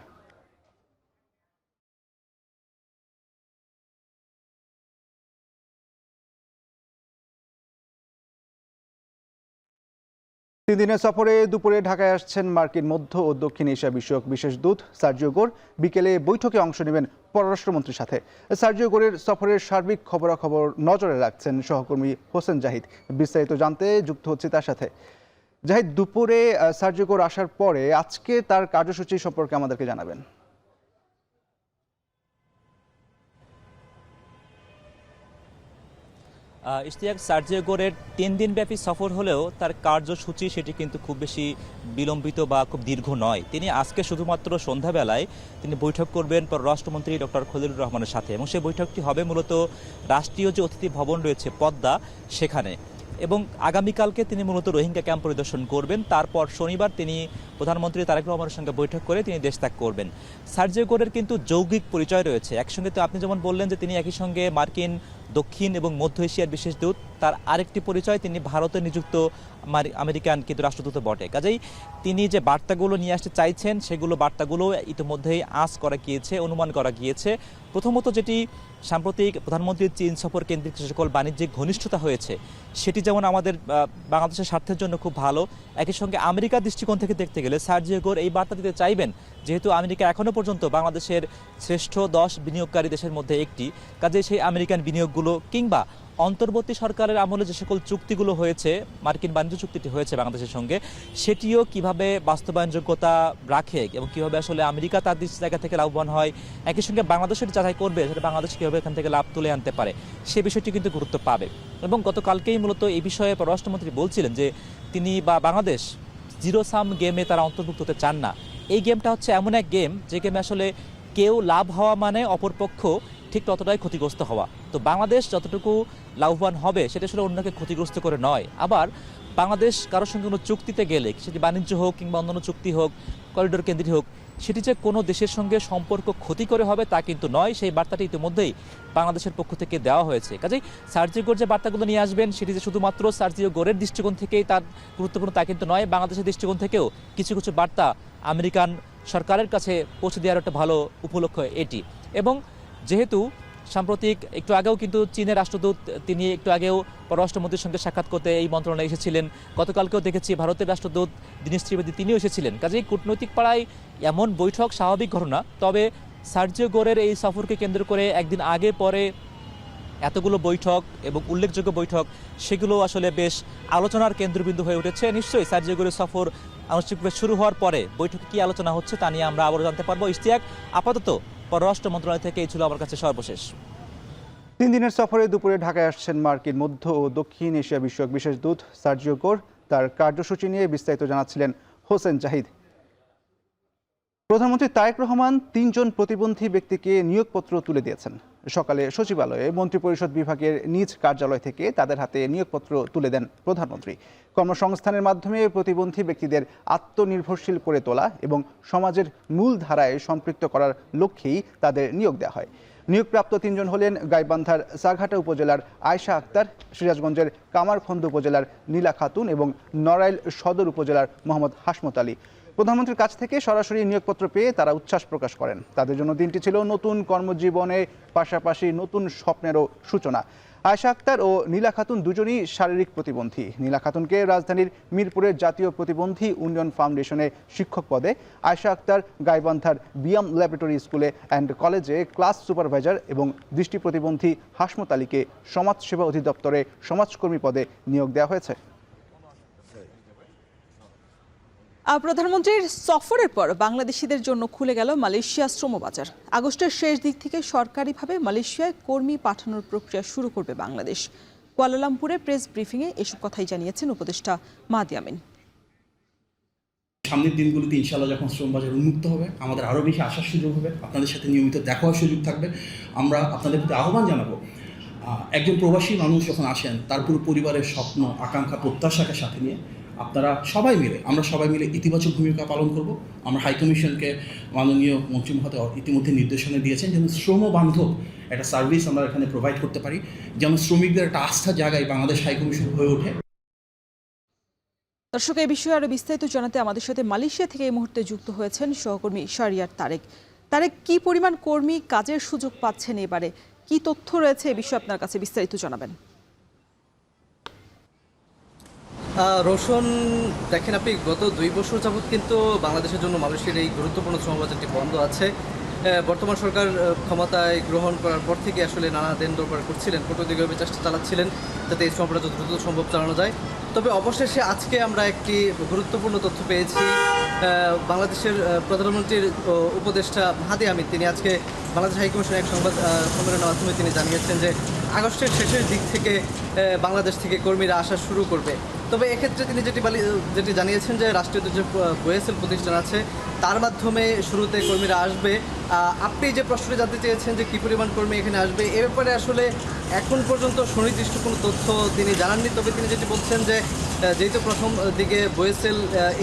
তিন দিনের সফরে দুপুরে ঢাকায় আসছেন মার্কিন মধ্য ও দক্ষিণ এশিয়া বিষয়ক বিশেষ দূত সার্জিও গোর। বিকেলে বৈঠকে অংশ নেবেন পররাষ্ট্রমন্ত্রীর সাথে। সার্জিও গোরের সফরের সার্বিক খবরাখবর নজরে রাখছেন সহকর্মী হোসেন জাহিদ। বিস্তারিত জানতে যুক্ত হচ্ছে তার সাথে। জাহিদ, দুপুরে সার্জিও গোর আসার পরে আজকে তার কার্যসূচি সম্পর্কে আমাদেরকে জানাবেন। ইশতিয়াক, সার্জিও গোরের 3 দিনব্যাপী সফর হলেও তার কার্যসূচি সেটি কিন্তু খুব বেশি বিলম্বিত বা খুব দীর্ঘ নয়। তিনি আজকে শুধুমাত্র সন্ধ্যাবেলায় তিনি বৈঠক করবেন পররাষ্ট্রমন্ত্রী ডক্টর খলিলুর রহমানের সাথে এবং সেই বৈঠকটি হবে মূলত রাষ্ট্রীয় যে অতিথি ভবন রয়েছে পদ্মা, সেখানে। এবং আগামীকালকে তিনি মূলত রোহিঙ্গা ক্যাম্প পরিদর্শন করবেন। তারপর শনিবার তিনি প্রধানমন্ত্রী তারেক রহমানের সঙ্গে বৈঠক করে তিনি দেশ ত্যাগ করবেন। সার্জিও গোরের কিন্তু যৌগিক পরিচয় রয়েছে। একসঙ্গে তো আপনি যেমন বললেন যে তিনি একই সঙ্গে মার্কিন, দক্ষিণ এবং মধ্য এশিয়ার বিশেষ দূত, তার আরেকটি পরিচয় তিনি ভারতে নিযুক্ত আমেরিকান কিন্তু রাষ্ট্রদূত বটে। কাজেই তিনি যে বার্তাগুলো নিয়ে আসতে চাইছেন সেগুলো বার্তাগুলো ইতিমধ্যেই আঁচ করা গিয়েছে, অনুমান করা গিয়েছে। প্রথমত যেটি সাম্প্রতিক প্রধানমন্ত্রীর চীন সফর কেন্দ্রিক যে সকল বাণিজ্যিক ঘনিষ্ঠতা হয়েছে সেটি যেমন আমাদের বাংলাদেশের স্বার্থের জন্য খুব ভালো, একই সঙ্গে আমেরিকার দৃষ্টিকোণ থেকে দেখতে গেলে সার্জিও গোর এই বার্তা দিতে চাইবেন যেহেতু আমেরিকা এখনও পর্যন্ত বাংলাদেশের শ্রেষ্ঠ 10 বিনিয়োগকারী দেশের মধ্যে একটি। কাজেই সেই আমেরিকান বিনিয়োগগুলো কিংবা অন্তর্বর্তী সরকারের আমলে যে সকল চুক্তিগুলো হয়েছে, মার্কিন বাণিজ্য চুক্তিটি হয়েছে বাংলাদেশের সঙ্গে, সেটিও কিভাবে বাস্তবায়নযোগ্যতা রাখে এবং কিভাবে আসলে আমেরিকা তার জায়গা থেকে লাভবান হয়, একই সঙ্গে বাংলাদেশের যাচাই করবে সেটা বাংলাদেশ কীভাবে এখান থেকে লাভ তুলে আনতে পারে, সে বিষয়টি কিন্তু গুরুত্ব পাবে। এবং গতকালকেই মূলত এই বিষয়ে পররাষ্ট্রমন্ত্রী বলছিলেন যে তিনি বা বাংলাদেশ জিরো সাম গেমে তারা অন্তর্ভুক্ত হতে চান না। এই গেমটা হচ্ছে এমন এক গেম যে গেমে আসলে কেউ লাভ হওয়া মানে অপরপক্ষ ঠিক ততটাই ক্ষতিগ্রস্ত হওয়া। তো বাংলাদেশ যতটুকু লাভবান হবে সেটা আসলে অন্যকে ক্ষতিগ্রস্ত করে নয়। আবার বাংলাদেশ কারোর সঙ্গে কোনো চুক্তিতে গেলে, সেটি বাণিজ্য হোক কিংবা অন্যান্য চুক্তি হোক, করিডোর কেন্দ্রিক হোক, সেটি যে কোনো দেশের সঙ্গে সম্পর্ক ক্ষতি করে হবে তা কিন্তু নয়। সেই বার্তাটি ইতিমধ্যেই বাংলাদেশের পক্ষ থেকে দেওয়া হয়েছে। কাজেই সার্জিও গোর যে বার্তাগুলো নিয়ে আসবেন সেটি যে শুধুমাত্র সার্জিও গোরের দৃষ্টিকোণ থেকেই তার গুরুত্বপূর্ণ তা কিন্তু নয়। বাংলাদেশের দৃষ্টিকোণ থেকেও কিছু কিছু বার্তা আমেরিকান সরকারের কাছে পৌঁছে দেওয়ার একটা ভালো উপলক্ষ এটি। এবং যেহেতু সাম্প্রতিক একটু আগেও কিন্তু চীনের রাষ্ট্রদূত তিনি একটু আগেও পররাষ্ট্রমন্ত্রীর সঙ্গে সাক্ষাৎ করতে এই মন্ত্রণালয়ে এসেছিলেন। গতকালকেও দেখেছি ভারতের রাষ্ট্রদূত দীনেশ ত্রিবেদী তিনিও এসেছিলেন। কাজেই কূটনৈতিক পাড়ায় এমন বৈঠক স্বাভাবিক ঘটনা। তবে সার্জিও গোরের এই সফরকে কেন্দ্র করে একদিন আগে পরে এতগুলো বৈঠক এবং উল্লেখযোগ্য বৈঠক, সেগুলো আসলে বেশ আলোচনার কেন্দ্রবিন্দু হয়ে উঠেছে। নিশ্চয়ই সার্জিও গোরের সফর আনুষ্ঠানিকভাবে শুরু হওয়ার পরে বৈঠকে কী আলোচনা হচ্ছে তা নিয়ে আমরা আবারও জানতে পারবো। ইশতিয়াক, আপাতত পররাষ্ট্র মন্ত্রণালয় থেকে এই ছিল আমার কাছে সর্বশেষ। 3 দিনের সফরে দুপুরে ঢাকায় আসছেন মার্কিন, মধ্য ও দক্ষিণ এশিয়া বিষয়ক বিশেষ দূত সার্জিও গোর। তার কার্যসূচি নিয়ে বিস্তারিত জানাচ্ছিলেন হোসেন জাহিদ। প্রধানমন্ত্রী তারেক রহমান 3 জন প্রতিবন্ধী ব্যক্তিকে নিয়োগপত্র তুলে দিয়েছেন। সকালে সচিবালয়ে মন্ত্রিপরিষদ বিভাগের নিজ কার্যালয় থেকে তাদের হাতে নিয়োগপত্র তুলে দেন প্রধানমন্ত্রী। কর্মসংস্থানের মাধ্যমে প্রতিবন্ধী ব্যক্তিদের আত্মনির্ভরশীল করে তোলা এবং সমাজের মূল ধারায় সম্পৃক্ত করার লক্ষ্যেই তাদের নিয়োগ দেওয়া হয়। নিয়োগপ্রাপ্ত 3 জন হলেন গাইবান্ধার সাঘাটা উপজেলার আয়েশা আক্তার, সিরাজগঞ্জের কামারখন্দ উপজেলার নীলা খাতুন এবং নড়াইল সদর উপজেলার মোহাম্মদ হাসমত আলী। প্রধানমন্ত্রীর কাছ থেকে সরাসরি নিয়োগপত্র পেয়ে তারা উচ্ছ্বাস প্রকাশ করেন। তাদের জন্য দিনটি ছিল নতুন কর্মজীবনে পাশাপাশি নতুন স্বপ্নেরও সূচনা। আয়েশা আক্তার ও নীলা খাতুন দুজনই শারীরিক প্রতিবন্ধী। নীলা খাতুনকে রাজধানীর মিরপুরের জাতীয় প্রতিবন্ধী উন্নয়ন ফাউন্ডেশনে শিক্ষক পদে, আয়েশা আক্তার গাইবান্ধার বিয়াম ল্যাবরেটরি স্কুলে অ্যান্ড কলেজে ক্লাস সুপারভাইজার এবং দৃষ্টি প্রতিবন্ধী হাসমত আলীকে সমাজসেবা অধিদপ্তরে সমাজকর্মী পদে নিয়োগ দেওয়া হয়েছে। প্রধানমন্ত্রীর সফরের পর বাংলাদেশিদের জন্য খুলে গেল মালয়েশিয়া শ্রমবাজার। আগস্টের শেষ দিক থেকে সরকারিভাবে মালয়েশিয়ায় কর্মী পাঠানোর প্রক্রিয়া শুরু করবে বাংলাদেশ। কুয়ালালামপুরে প্রেস ব্রিফিংয়ে এসব কথাই জানিয়েছেন উপদেষ্টা মাহদি আমিন। সামনের দিনগুলোতে ইনশাআল্লাহ যখন শ্রমবাজার উন্মুক্ত হবে, আমাদের আরও বেশি আসার সুযোগ হবে, আপনাদের সাথে নিয়মিত দেখা হওয়ার সুযোগ থাকবে। আমরা আপনাদের প্রতি আহ্বান জানাবো, একজন প্রবাসী মানুষ যখন আসেন তার পুরো পরিবারের স্বপ্ন, আকাঙ্ক্ষা, প্রত্যাশাকে সাথে নিয়ে আপনারা আমরা সবাই মিলে ইতিবাচক ভূমিকা পালন করব। আমরা হাইকমিশনকে মাননীয় মন্ত্রী মহোদয় ইতিমধ্যে নির্দেশনা দিয়েছেন যেন শ্রমবান্ধব একটা সার্ভিস আমরা এখানে প্রোভাইড করতে পারি, যেন শ্রমিকদের একটা আস্থার জায়গায় বাংলাদেশ হাইকমিশন হয়ে ওঠে। দর্শক, এই বিষয়ে আরো বিস্তারিত জানাতে আমাদের সাথে মালয়েশিয়া থেকে এই মুহূর্তে যুক্ত হয়েছেন সহকর্মী শাহরিয়ার তারেক। তারেক, কি পরিমাণ কর্মী কাজের সুযোগ পাচ্ছেন এবারে, কি তথ্য রয়েছে এই বিষয়ে আপনার কাছে বিস্তারিত জানাবেন? রোশন, দেখেন আপনি গত 2 বছর যাবৎ কিন্তু বাংলাদেশের জন্য মালয়েশিয়ার এই গুরুত্বপূর্ণ শ্রমবাজারটি বন্ধ আছে। বর্তমান সরকার ক্ষমতায় গ্রহণ করার পর থেকে আসলে নানা দেন দরবার করছিলেন, কূটনৈতিকভাবে চেষ্টা চালাচ্ছিলেন যাতে এই শ্রমবাজার যত দ্রুত সম্ভব চালানো যায়। তবে অবশেষে আজকে আমরা একটি গুরুত্বপূর্ণ তথ্য পেয়েছি। বাংলাদেশের প্রধানমন্ত্রীর উপদেষ্টা মাহদি আমিন তিনি আজকে বাংলাদেশ হাইকমিশনের এক সংবাদ সম্মেলনের মাধ্যমে তিনি জানিয়েছেন যে আগস্টের শেষের দিক থেকে বাংলাদেশ থেকে কর্মীরা আসা শুরু করবে। তবে এক্ষেত্রে তিনি যেটি জানিয়েছেন যে রাষ্ট্রীয় যে ওয়েসেল প্রতিষ্ঠান আছে তার মাধ্যমে শুরুতে কর্মীরা আসবে। আপনি যে প্রশ্নটি জানতে চেয়েছেন যে কী পরিমাণ কর্মী এখানে আসবে, এ ব্যাপারে আসলে এখন পর্যন্ত সুনির্দিষ্ট কোনো তথ্য তিনি জানাননি। তবে তিনি যেটি বলছেন যে যেহেতু প্রথম দিকে ওয়েসেল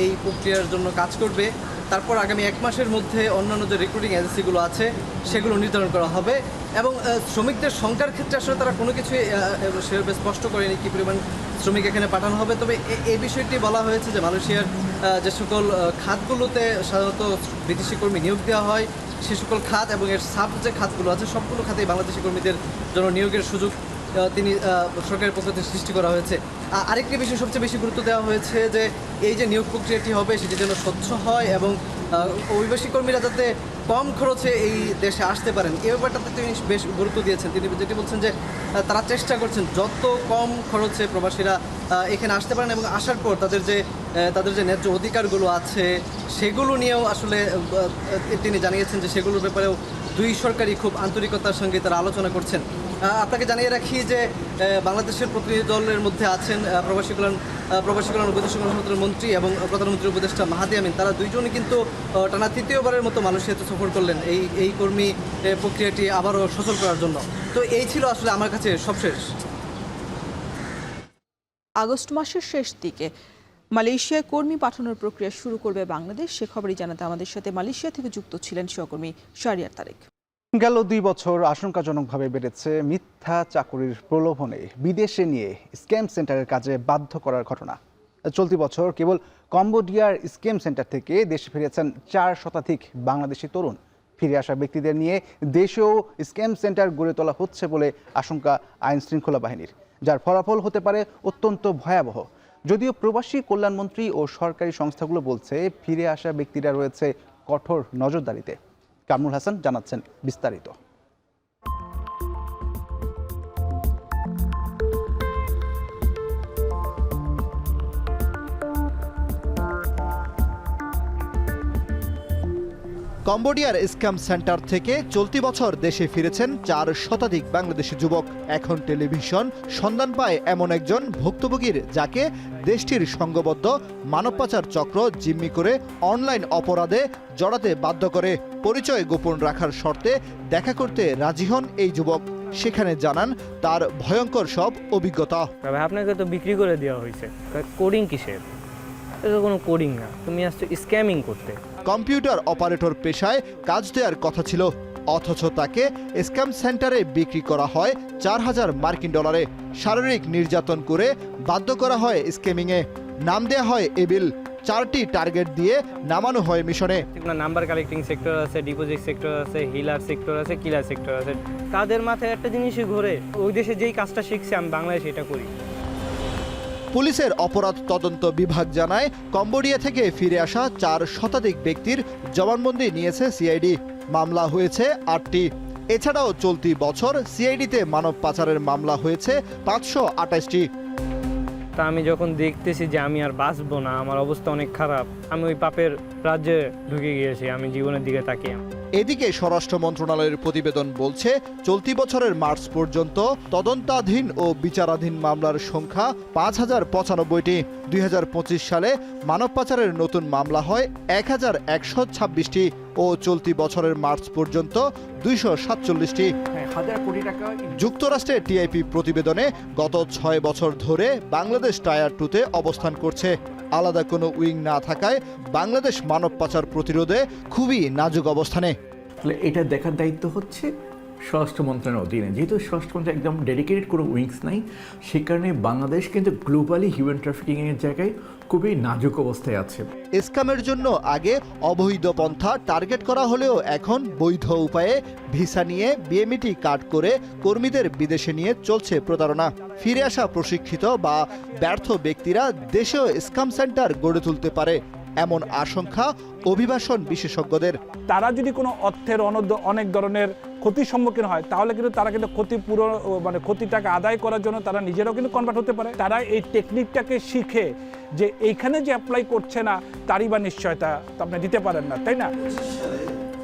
এই প্রক্রিয়ার জন্য কাজ করবে, তারপর আগামী 1 মাসের মধ্যে অন্যান্য যে রিক্রুটিং এজেন্সিগুলো আছে সেগুলো নির্ধারণ করা হবে। এবং শ্রমিকদের সংখ্যার ক্ষেত্রে আসলে তারা কোনো কিছুই সেভাবে স্পষ্ট করেনি কী পরিমাণ শ্রমিক এখানে পাঠানো হবে। তবে এই বিষয়টি বলা হয়েছে যে মালয়েশিয়ার যে সকল খাতগুলোতে সাধারণত বিদেশি কর্মী নিয়োগ দেওয়া হয়, সে সকল খাত এবং এর সাব যে খাতগুলো আছে সবগুলো খাতেই বাংলাদেশি কর্মীদের জন্য নিয়োগের সুযোগ তিনি সরকারের পক্ষ থেকে সৃষ্টি করা হয়েছে। আরেকটি বিষয় সবচেয়ে বেশি গুরুত্ব দেওয়া হয়েছে যে এই যে নিয়োগ প্রক্রিয়াটি হবে সেটি যেন স্বচ্ছ হয় এবং অভিবাসী কর্মীরা যাতে কম খরচে এই দেশে আসতে পারেন, এই ব্যাপারটাতে তিনি বেশ গুরুত্ব দিয়েছেন। তিনি যেটি বলছেন যে তারা চেষ্টা করছেন যত কম খরচে প্রবাসীরা এখানে আসতে পারেন এবং আসার পর তাদের যে ন্যায্য অধিকারগুলো আছে সেগুলো নিয়েও আসলে তিনি জানিয়েছেন যে সেগুলোর ব্যাপারেও দুই সরকারই খুব আন্তরিকতার সঙ্গে তারা আলোচনা করছেন। আপনাকে জানিয়ে রাখি যে বাংলাদেশের প্রতিনিধি দলের মধ্যে আছেন প্রবাসী কল্যাণ বৈদেশিক মন্ত্রণালয়ের মন্ত্রী এবং প্রধানমন্ত্রীর উপদেষ্টা মাহাদি আমিন। তারা দুইজনই কিন্তু টানা তৃতীয়বারের মতো মালয়েশিয়াতে সফর করলেন এই কর্মী প্রক্রিয়াটি আবারও সচল করার জন্য। তো এই ছিল আসলে আমার কাছে সবশেষ। আগস্ট মাসের শেষ দিকে মালয়েশিয়ায় কর্মী পাঠানোর প্রক্রিয়া শুরু করবে বাংলাদেশ, সে খবরই জানাতে আমাদের সাথে মালয়েশিয়া থেকে যুক্ত ছিলেন সহকর্মী শাহরিয়ার তারেক। গেল 2 বছর আশঙ্কাজনকভাবে বেড়েছে মিথ্যা চাকুরির প্রলোভনে বিদেশে নিয়ে স্ক্যাম সেন্টারের কাজে বাধ্য করার ঘটনা। চলতি বছর কেবল কম্বোডিয়ার স্ক্যাম সেন্টার থেকে দেশে ফিরেছেন 4 শতাধিক বাংলাদেশি তরুণ। ফিরে আসা ব্যক্তিদের নিয়ে দেশেও স্ক্যাম সেন্টার গড়ে তোলা হচ্ছে বলে আশঙ্কা আইন শৃঙ্খলা বাহিনীর, যার ফলাফল হতে পারে অত্যন্ত ভয়াবহ। যদিও প্রবাসী কল্যাণমন্ত্রী ও সরকারি সংস্থাগুলো বলছে ফিরে আসা ব্যক্তিরা রয়েছে কঠোর নজরদারিতে। কামরুল হাসান জানাচ্ছেন বিস্তারিত। কম্বোডিয়ার স্ক্যাম সেন্টার থেকে চলতি বছর দেশে ফিরেছেন 4 শতাধিক বাংলাদেশি যুবক। এখন টেলিভিশন সন্ধান পায় এমন একজন ভুক্তভোগীর যাকে দেশটির সংঘবদ্ধ মানব পাচার চক্র জিম্মি করে অনলাইন অপরাধে জড়াতে বাধ্য করে। পরিচয় গোপন রাখার শর্তে দেখা করতে রাজি হন এই যুবক। সেখানে জানান তার ভয়ঙ্কর সব অভিজ্ঞতা। আপনাকে তো বিক্রি করে দেওয়া হয়েছে, কোডিং কিসের? এটা কোনো কোডিং না, তুমি আসছো স্ক্যামিং করতে। কম্পিউটার অপারেটর পেশায় কাজ দেওয়ার কথা ছিল, অথচ তাকে স্ক্যাম সেন্টারে বিক্রি করা হয় 4000 মার্কিন ডলারে। শারীরিক নির্যাতন করে বাধ্য করা হয় স্ক্যামিংয়ে। নাম দেয়া হয় এবিল। 4টি টার্গেট দিয়ে নামানো হয় মিশনে। নাম্বার কালেক্টিং সেক্টর আছে, ডিপোজিট সেক্টর আছে, হিলার সেক্টর আছে, কিলার সেক্টর আছে। তাদের মাথায় একটা জিনিসই ঘোরে, ওই দেশে যেই কাজটা শিখছে আমি বাংলাদেশে এটা করি। পুলিশের অপরাধ তদন্ত বিভাগ জানায় কম্বোডিয়া থেকে ফিরে আসা 4 শতাধিক ব্যক্তির জবানবন্দি নিয়েছে সিআইডি। মামলা হয়েছে 8টি। এছাড়াও চলতি বছর সিআইডিতে মানব পাচারের মামলা হয়েছে 528টি। তা আমি যখন দেখতেছি যে আমি আর বাঁচবো না, আমার অবস্থা অনেক খারাপ, আমি ওই পাপের রাজ্যে ঢুকে গিয়েছি, আমি জীবনের দিকে তাকিয়ে। এদিকে স্বরাষ্ট্র মন্ত্রণালয়ের প্রতিবেদন বলছে চলতি বছরের মার্চ পর্যন্ত তদন্তাধীন ও বিচারাধীন মামলার সংখ্যা 5095টি। 2025 সালে মানব পাচারের নতুন মামলা হয় 1126টি ও চলতি বছরের মার্চ পর্যন্ত 247টি। যুক্তরাষ্ট্রের টিআইপি প্রতিবেদনে গত 6 বছর ধরে বাংলাদেশ টায়ার 2তে অবস্থান করছে। আলাদা কোনো উইং না থাকায় বাংলাদেশ মানব পাচার প্রতিরোধে খুবই নাজুক অবস্থানে। এটা দেখার দায়িত্ব হচ্ছে স্বরাষ্ট্র মন্ত্রণালয়ের অধীনে। যেহেতু স্বরাষ্ট্র মন্ত্রণালয় একদম ডেডিকেটেড কোনো উইংস নাই, সে কারণে বাংলাদেশ কিন্তু গ্লোবালি হিউম্যান ট্রাফিকিংয়ের জায়গায় খুবই নাজুক অবস্থায় আছে। স্ক্যামের জন্য আগে অবৈধ পন্থা টার্গেট করা হলেও এখন বৈধ উপায়ে ভিসা নিয়ে বিএমইটি কার্ড করে কর্মীদের বিদেশে নিয়ে চলছে প্রতারণা। ফিরে আসা প্রশিক্ষিত বা ব্যর্থ ব্যক্তিরা দেশেও স্ক্যাম সেন্টার গড়ে তুলতে পারে এমন আশঙ্কা অভিবাসন বিশেষজ্ঞদের। তারা যদি কোনো অর্থের অনেক ধরনের ক্ষতির সম্মুখীন হয় তাহলে কিন্তু তারা কিন্তু ক্ষতিটাকে আদায় করার জন্য তারা নিজেরাও কিন্তু কনভার্ট হতে পারে। তারা এই টেকনিকটাকে শিখে যে এইখানে যে অ্যাপ্লাই করছে না তারই বা নিশ্চয়তা আপনি দিতে পারেন না, তাই না?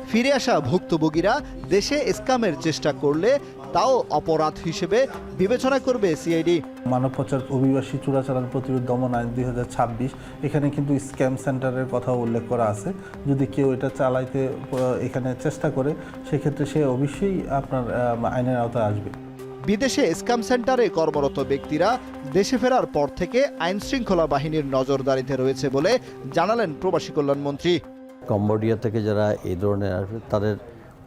ফিরে আসা ভুক্তভোগীরা দেশে স্ক্যামের চেষ্টা করলে তাও অপরাধ হিসেবে বিবেচনা করবে সিআইডি। মানব পাচার অভিবাসী চোরাচালান প্রতিরোধ দমন আইন 2026 এখানে কিন্তু স্ক্যাম সেন্টারের কথা উল্লেখ করা আছে। যদি কেউ এটা চালাইতে এখানে চেষ্টা করে সেক্ষেত্রে সে অবশ্যই আপনার আইনের আওতায় আসবে। বিদেশে স্ক্যাম সেন্টারে কর্মরত ব্যক্তিরা দেশে ফেরার পর থেকে আইন শৃঙ্খলা বাহিনীর নজরদারিতে রয়েছে বলে জানালেন প্রবাসী কল্যাণ মন্ত্রী। কম্বোডিয়া থেকে যারা এই ধরনের আসবে তাদের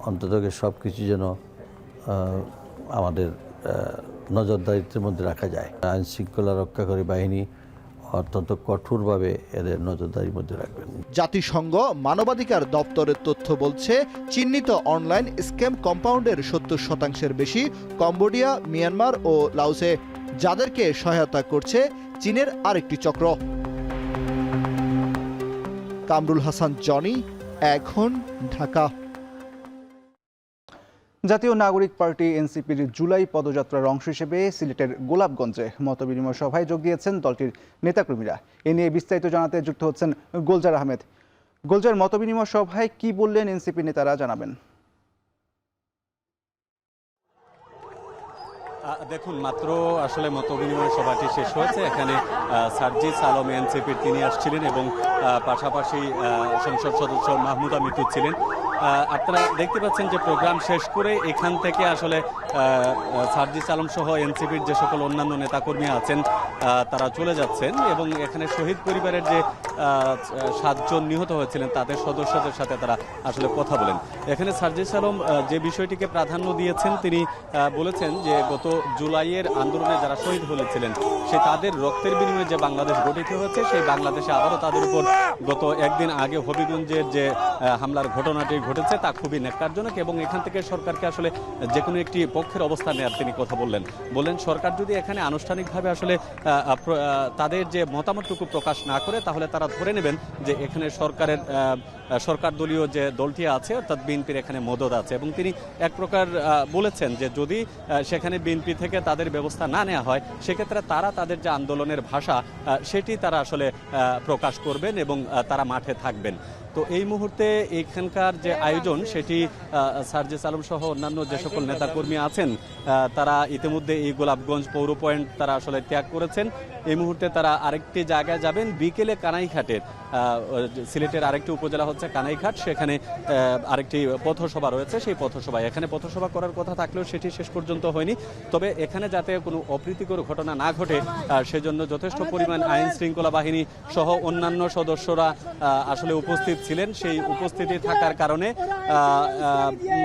অন্তত সব কিছু যেন আমাদের নজরদারিত্বের মধ্যে রাখা যায়। আইন শৃঙ্খলা রক্ষাকারী বাহিনী অত্যন্ত কঠোরভাবে এদের নজরদারির মধ্যে রাখবেন। জাতিসংঘ মানবাধিকার দপ্তরের তথ্য বলছে চিহ্নিত অনলাইন স্ক্যাম কম্পাউন্ডের 70% বেশি কম্বোডিয়া, মিয়ানমার ও লাওসে, যাদেরকে সহায়তা করছে চীনের আরেকটি চক্র। কামরুল হাসান জনি, এখন, ঢাকা। জাতীয় নাগরিক পার্টি এনসিপির জুলাই পদযাত্রার অংশ হিসেবে সিলেটের গোলাপগঞ্জে মতবিনিময় সভায় যোগ দিয়েছেন দলটির নেতাকর্মীরা। এ নিয়ে বিস্তারিত জানাতে যুক্ত হচ্ছেন গোলজার আহমেদ। গোলজার, মতবিনিময় সভায় কি বললেন এনসিপি নেতারা, জানাবেন। দেখুন, মাত্র আসলে মতবিনিময় সভাটি শেষ হয়েছে। এখানে সার্জিস আলম এনসিপির তিনি আসছিলেন এবং পাশাপাশি সংসদ সদস্য মাহমুদা মিতু ছিলেন। আপনারা দেখতে পাচ্ছেন যে প্রোগ্রাম শেষ করে এখান থেকে আসলে সার্জিস আলম সহ এনসিপির যে সকল অন্যান্য নেতাকর্মী আছেন তারা চলে যাচ্ছেন এবং এখানে শহীদ পরিবারের যে 7 জন নিহত হয়েছিলেন তাদের সদস্যদের সাথে তারা আসলে কথা বলেন। এখানে সার্জিস আলম যে বিষয়টিকে প্রাধান্য দিয়েছেন, তিনি বলেছেন যে গত জুলাইয়ের আন্দোলনে যারা শহীদ হয়েছিলেন সে তাদের রক্তের বিনিময়ে যে বাংলাদেশ গঠিত হয়েছে, সেই বাংলাদেশে আবারও তাদের উপর গত একদিন আগে হবিগঞ্জের যে হামলার ঘটনাটি ঘটেছে তা খুবই ন্যাক্কারজনক এবং এখান থেকে সরকারকে আসলে যে কোনো একটি পক্ষের অবস্থান নেওয়ার তিনি কথা বললেন সরকার যদি এখানে আনুষ্ঠানিকভাবে আসলে তাদের যে মতামতটুকু প্রকাশ না করে তাহলে তারা ধরে নেবেন যে এখানে সরকার দলীয় যে দলটি আছে অর্থাৎ বিএনপির এখানে মদত আছে এবং তিনি এক প্রকার বলেছেন যে যদি সেখানে বিএনপি থেকে তাদের ব্যবস্থা না নেওয়া হয় সেক্ষেত্রে তারা তাদের যে আন্দোলনের ভাষা সেটি তারা আসলে প্রকাশ করবেন এবং তারা মাঠে থাকবেন। তো এই মুহূর্তে এখানকার যে আয়োজন সেটি সার্জিস আলম সহ অন্যান্য যে সকল নেতাকর্মী আছেন তারা ইতিমধ্যে এই গোলাপগঞ্জ পৌর পয়েন্ট তারা আসলে ত্যাগ করেছেন। এই মুহূর্তে তারা আরেকটি জায়গায় যাবেন বিকেলে কানাইঘাটের, সিলেটের আরেকটি উপজেলা হচ্ছে কানাইঘাট, সেখানে আরেকটি পথসভা রয়েছে। সেই পথসভায় এখানে পথসভা করার কথা থাকলেও সেটি শেষ পর্যন্ত হয়নি। তবে এখানে যাতে কোনো অপ্রীতিকর ঘটনা না ঘটে সেজন্য যথেষ্ট পরিমাণ আইন শৃঙ্খলা বাহিনী সহ অন্যান্য সদস্যরা আসলে উপস্থিত ছিলেন। সেই উপস্থিতি থাকার কারণে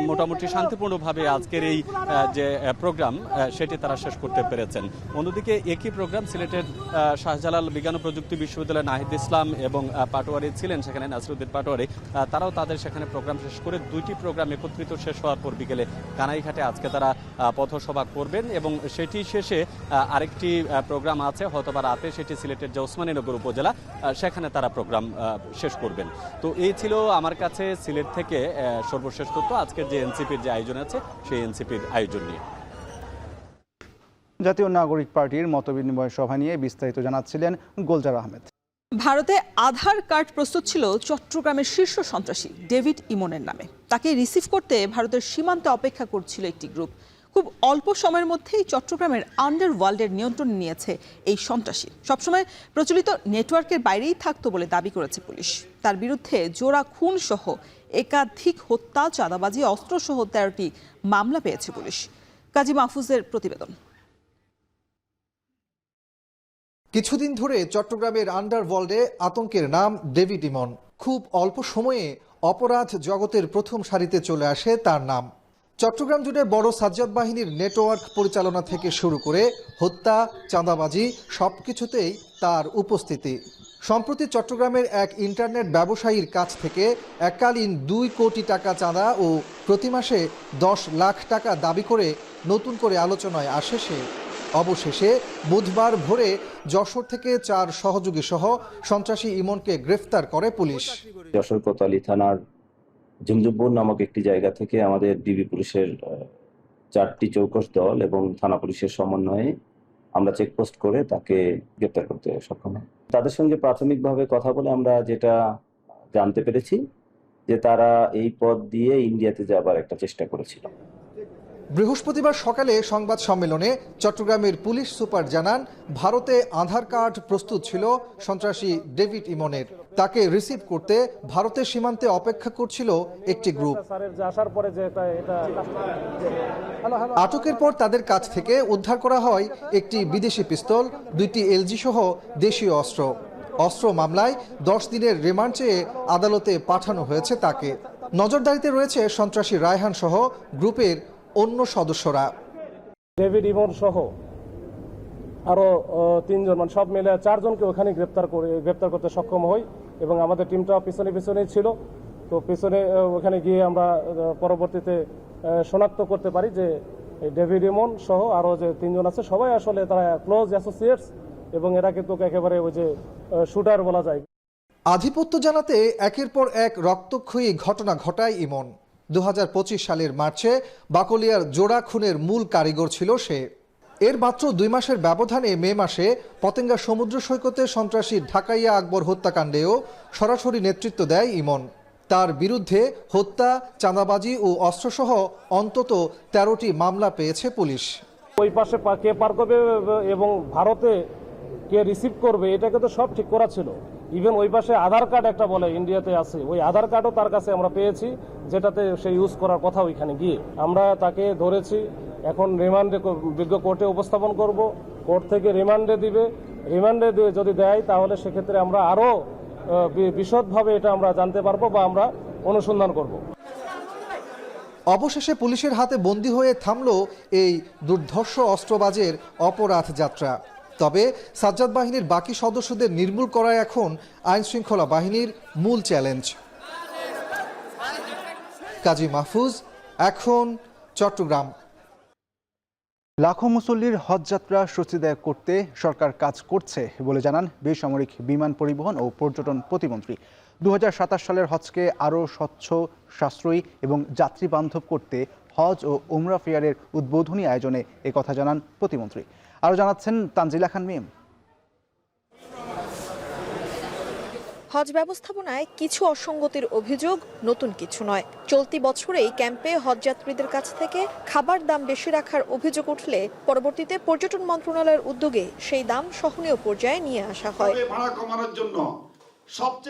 মোটামুটি শান্তিপূর্ণভাবে আজকের এই যে প্রোগ্রাম সেটি তারা শেষ করতে পেরেছেন। অন্যদিকে একই প্রোগ্রাম সিলেটের শাহজালাল বিজ্ঞান ও প্রযুক্তি বিশ্ববিদ্যালয়ের নাহিদ ইসলাম এবং পাটোয়ারি ছিলেন, সেখানে নাসিরউদ্দিন পাটোয়ারি, তারাও তাদের সেখানে প্রোগ্রাম শেষ করে 2টি প্রোগ্রাম একত্রিত শেষ হওয়ার পর বিকেলে কানাইঘাটে আজকে তারা পথসভা করবেন এবং সেটি শেষে আরেকটি প্রোগ্রাম আছে হয়তোবা রাতে, সেটি সিলেটের যে ওসমানীনগর উপজেলা সেখানে তারা প্রোগ্রাম শেষ করবেন। তো এই ছিল আমার কাছে সিলেট থেকে সর্বশেষ তথ্য আজকের যে এনসিপির যে আয়োজন আছে সেই এনসিপির আয়োজন নিয়ে। জাতীয় নাগরিক পার্টির মতবিনিময় সভা নিয়ে বিস্তারিত জানাচ্ছিলেন গোলজার আহমেদ। ভারতে আধার কার্ড প্রস্তুত ছিল চট্টগ্রামের শীর্ষ সন্ত্রাসী ডেভিড ইমনের নামে। তাকে রিসিভ করতে ভারতের সীমান্তে অপেক্ষা করছিল একটি গ্রুপ। খুব অল্প সময়ের মধ্যেই চট্টগ্রামের আন্ডারওয়ার্ল্ডের নিয়ন্ত্রণ নিয়েছে এই সন্ত্রাসী। সবসময় প্রচলিত নেটওয়ার্কের বাইরেই থাকতো বলে দাবি করেছে পুলিশ। তার বিরুদ্ধে জোড়া খুন সহ একাধিক হত্যা, চাঁদাবাজি, অস্ত্রসহ 13টি মামলা পেয়েছে পুলিশ। কাজী মাহফুজের প্রতিবেদন। কিছুদিন ধরে চট্টগ্রামের আন্ডারওয়ার্ল্ডে আতঙ্কের নাম ডেভিড ইমন। খুব অল্প সময়ে অপরাধ জগতের প্রথম সারিতে চলে আসে তার নাম। চট্টগ্রাম জুড়ে বড় সাজ্জাদ বাহিনীর নেটওয়ার্ক পরিচালনা থেকে শুরু করে হত্যা, চাঁদাবাজি সবকিছুতেই তার উপস্থিতি। সম্প্রতি চট্টগ্রামের এক ইন্টারনেট ব্যবসায়ীর কাছ থেকে এককালীন 2 কোটি টাকা চাঁদা ও প্রতি মাসে 10 লাখ টাকা দাবি করে নতুন করে আলোচনায় আসে সে। অবশেষে বুধবার ভোরে যশোর থেকে 4 সহযোগী সহ সন্ত্রাসী ইমনকে গ্রেফতার করে পুলিশ। যশোর কোতোয়ালি থানার ঝুমঝুমপুর নামক একটি জায়গা থেকে আমাদের ডিবি পুলিশের 4টি চৌকস দল এবং থানা পুলিশের সমন্বয়ে আমরা চেকপোস্ট করে তাকে গ্রেফতার করতে সক্ষম হই। তাদের সঙ্গে প্রাথমিকভাবে কথা বলে আমরা যেটা জানতে পেরেছি যে তারা এই পথ দিয়ে ইন্ডিয়াতে যাবার একটা চেষ্টা করেছিল। বৃহস্পতিবার সকালে সংবাদ সম্মেলনে চট্টগ্রামের পুলিশ সুপার জানান, ভারতে আধার কার্ড প্রস্তুত ছিল সন্ত্রাসী ডেভিড ইমনের। তাকে রিসিভ করতে ভারতের সীমান্তে অপেক্ষা করছিল একটি গ্রুপ। আটকের পর তাদের কাছ থেকে উদ্ধার করা হয় একটি বিদেশি পিস্তল, 2টি এলজি সহ দেশীয় অস্ত্র মামলায় 10 দিনের রিমান্ড চেয়ে আদালতে পাঠানো হয়েছে তাকে। নজরদারিতে রয়েছে সন্ত্রাসী রায়হান সহ গ্রুপের অন্য সদস্যরা। ডেভিড ইমন সহ আরো 3 জন, মানে সব মিলে 4 জনকে ওখানে গ্রেপ্তার করতে সক্ষম হই এবং আমাদের টিমটা পিছনেই ছিল। তো ওখানে গিয়ে আমরা পরবর্তীতে শনাক্ত করতে পারি যে ডেভিড ইমন সহ আরো যে 3 জন আছে সবাই আসলে তারা ক্লোজ অ্যাসোসিয়েটস এবং এরা কিন্তু একেবারে ওই যে শুটার বলা যায়। আধিপত্য জানাতে একের পর এক রক্তক্ষয়ী ঘটনা ঘটায় ইমন। 2025 সালের মার্চে বাকলিয়ার জোড়া খুনের মূল কারিগর ছিল সে। এর মাত্র 2 মাসের ব্যবধানে মে মাসে পতেঙ্গা সমুদ্র সৈকতে সন্ত্রাসী ঢাকাইয়া আকবর হত্যাকাণ্ডেও সরাসরি নেতৃত্ব দেয় ইমন। তার বিরুদ্ধে হত্যা, চাঁদাবাজি ও অস্ত্রসহ অন্তত 13টি মামলা পেয়েছে পুলিশ। ওই পাশে কে পার করবে এবং ভারতে কে রিসিভ করবে এটাকে তো সব ঠিক করা ছিল। ইভেন ওই পাশে আধার কার্ড একটা বলে ইন্ডিয়াতে আছে, ওই আধার কার্ডও তার কাছে আমরা পেয়েছি, যেটাতে সে ইউজ করার কথা। ওইখানে গিয়ে আমরা তাকে ধরেছি, এখন রিমান্ডে বিজ্ঞ কোর্টে উপস্থাপন করব, কোর্ট থেকে রিমান্ডে দিবে। রিমান্ডে যদি দেয় তাহলে সেক্ষেত্রে আমরা আরও বিশদভাবে এটা আমরা জানতে পারবো বা আমরা অনুসন্ধান করব। অবশেষে পুলিশের হাতে বন্দী হয়ে থামল এই দুর্ধর্ষ অস্ত্রবাজের অপরাধ যাত্রা। তবে সাজ্জাদ বাহিনীর বাকি সদস্যদের নির্মূল করাই এখন আইনশৃঙ্খলা বাহিনীর মূল চ্যালেঞ্জ। কাজী মাহফুজ, এখন, চট্টগ্রাম। লাখো মুসল্লির হজ যাত্রা স্বস্তিদায়ক করতে সরকার কাজ করছে বলে জানান বেসামরিক বিমান পরিবহন ও পর্যটন প্রতিমন্ত্রী। 2027 সালের হজকে আরও স্বচ্ছ, সাশ্রয়ী এবং যাত্রী বান্ধব করতে হজ ও উমরা ফেয়ারের উদ্বোধনী আয়োজনে একথা জানান প্রতিমন্ত্রী। আরও জানাচ্ছেন তানজিলা খান মিম। হজ ব্যবস্থাপনায় কিছু অসঙ্গতির অভিযোগ নতুন কিছু নয়। চলতি বছরেই ক্যাম্পে হজযাত্রীদের কাছ থেকে খাবার দাম বেশি রাখার অভিযোগ উঠলে পরবর্তীতে পর্যটন মন্ত্রণালয়ের উদ্যোগে সেই দাম সহনীয় পর্যায়ে নিয়ে আসা হয়।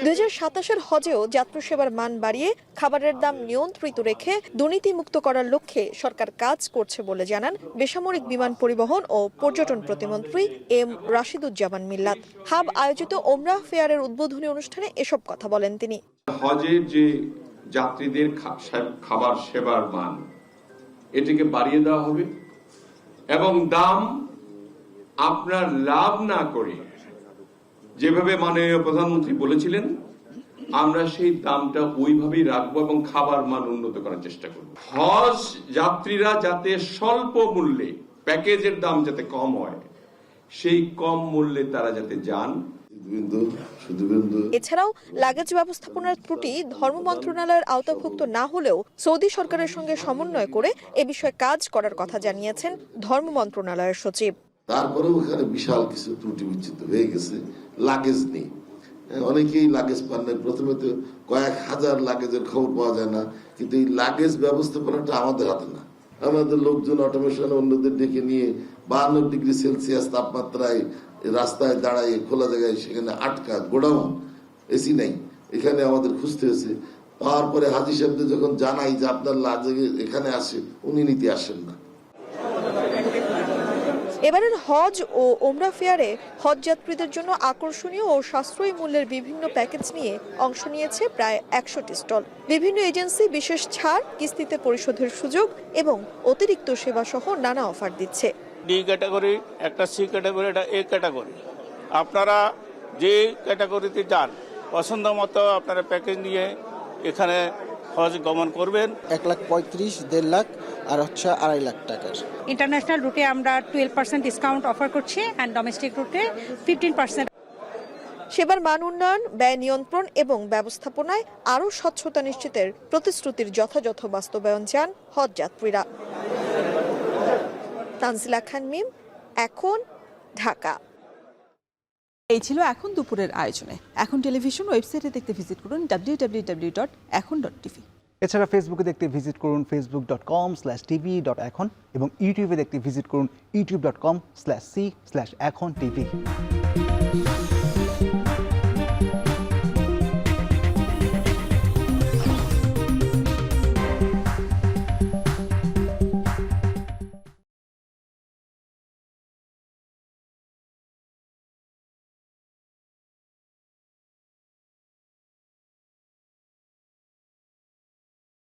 2027 হজেও যাত্রী সেবার মান বাড়িয়ে খাবারের দাম নিয়ন্ত্রিত রেখে দুর্নীতিমুক্ত করার লক্ষ্যে সরকার কাজ করছে বলে জানান বেসামরিক বিমান পরিবহন ও পর্যটন প্রতিমন্ত্রী এম রাশিদুজ্জামান মিল্লাত। হাব আয়োজিত ওমরাহ ফেয়ারের উদ্বোধনী অনুষ্ঠানে এসব কথা বলেন তিনি। হজের যে যাত্রীদের খাবার সেবার মান এটিকে বাড়িয়ে দেওয়া হবে এবং দাম আপনার লাভ না করে যেভাবে মাননীয় প্রধানমন্ত্রী বলেছিলেন আমরা সেই দামটা ওইভাবেই রাখবো এবং খাবার মান উন্নত করার চেষ্টা করব। হজ যাত্রীরা যাতে স্বল্প মূল্যে, প্যাকেজের দাম যাতে কম হয়, সেই কম মূল্যে তারা যাতে যান। এছাড়াও লাগেজ ব্যবস্থাপনার ত্রুটি ধর্ম মন্ত্রণালয়ের আওতাভুক্ত না হলেও সৌদি সরকারের সঙ্গে সমন্বয় করে এ বিষয়ে কাজ করার কথা জানিয়েছেন ধর্ম মন্ত্রণালয়ের সচিব। তারপরেও ওখানে বিশাল কিছু ত্রুটি বিচ্ছিন্ন হয়ে গেছে। লাগেজ নেই, অনেকেই লাগেজ পান না। প্রথমে তো কয়েক হাজার লাগেজের খবর পাওয়া যায় না, কিন্তু এই লাগেজ ব্যবস্থাপনাটা আমাদের হাতে না। আমাদের লোকজন অটোমেশন অন্যদের ডেকে নিয়ে 52 ডিগ্রি সেলসিয়াস তাপমাত্রায় রাস্তায় দাঁড়ায় খোলা জায়গায় সেখানে আটকা গোডাউন, এসি নাই, এখানে আমাদের খুঁজতে হয়েছে। তারপরে হাজি সাহেবদের যখন জানাই যে আপনার লাগেজ এখানে আসে, উনি নিতে আসেন না। এবারের হজ ও ওমরা ফেয়ারে হজ যাত্রীদের জন্য আকর্ষণীয় ও সাশ্রয়ী মূল্যের বিভিন্ন প্যাকেজ নিয়ে অংশ নিয়েছে প্রায় 100টি স্টল। বিভিন্ন এজেন্সি বিশেষ ছাড়, কিস্তিতে পরিশোধের সুযোগ এবং অতিরিক্ত সেবা সহ নানা অফার দিচ্ছে। ডি ক্যাটাগরি, একটা সি ক্যাটাগরি, একটা এ ক্যাটাগরি। আপনারা যে ক্যাটাগরিতে যান পছন্দ মতো আপনারা প্যাকেজ নিয়ে এখানে হজ গমন করবেন। 1,35,000, 1.5 লাখ আর হচ্ছে 2.5 লাখ টাকার। ইন্টারন্যাশনাল রুটে আমরা 12% ডিসকাউন্ট অফার করছি অ্যান্ড ডোমেস্টিক রুটে 15%। সেবার মান উন্নয়ন, ব্যয় নিয়ন্ত্রণ এবং ব্যবস্থাপনায় আরও স্বচ্ছতা নিশ্চিতের প্রতিশ্রুতির যথাযথ বাস্তবায়ন চান হজ যাত্রীরা। তানজিলা খান মিম, এখন, ঢাকা। এই ছিল এখন দুপুরের আয়োজনে। এখন টেলিভিশন ওয়েবসাইটে দেখতে ভিজিট করুন www.এখন.tv। এছাড়া ফেসবুকে দেখতে ভিজিট করুন facebook.com/tv.এখন এবং ইউটিউবে দেখতে ভিজিট করুন youtube.com/c/echontv।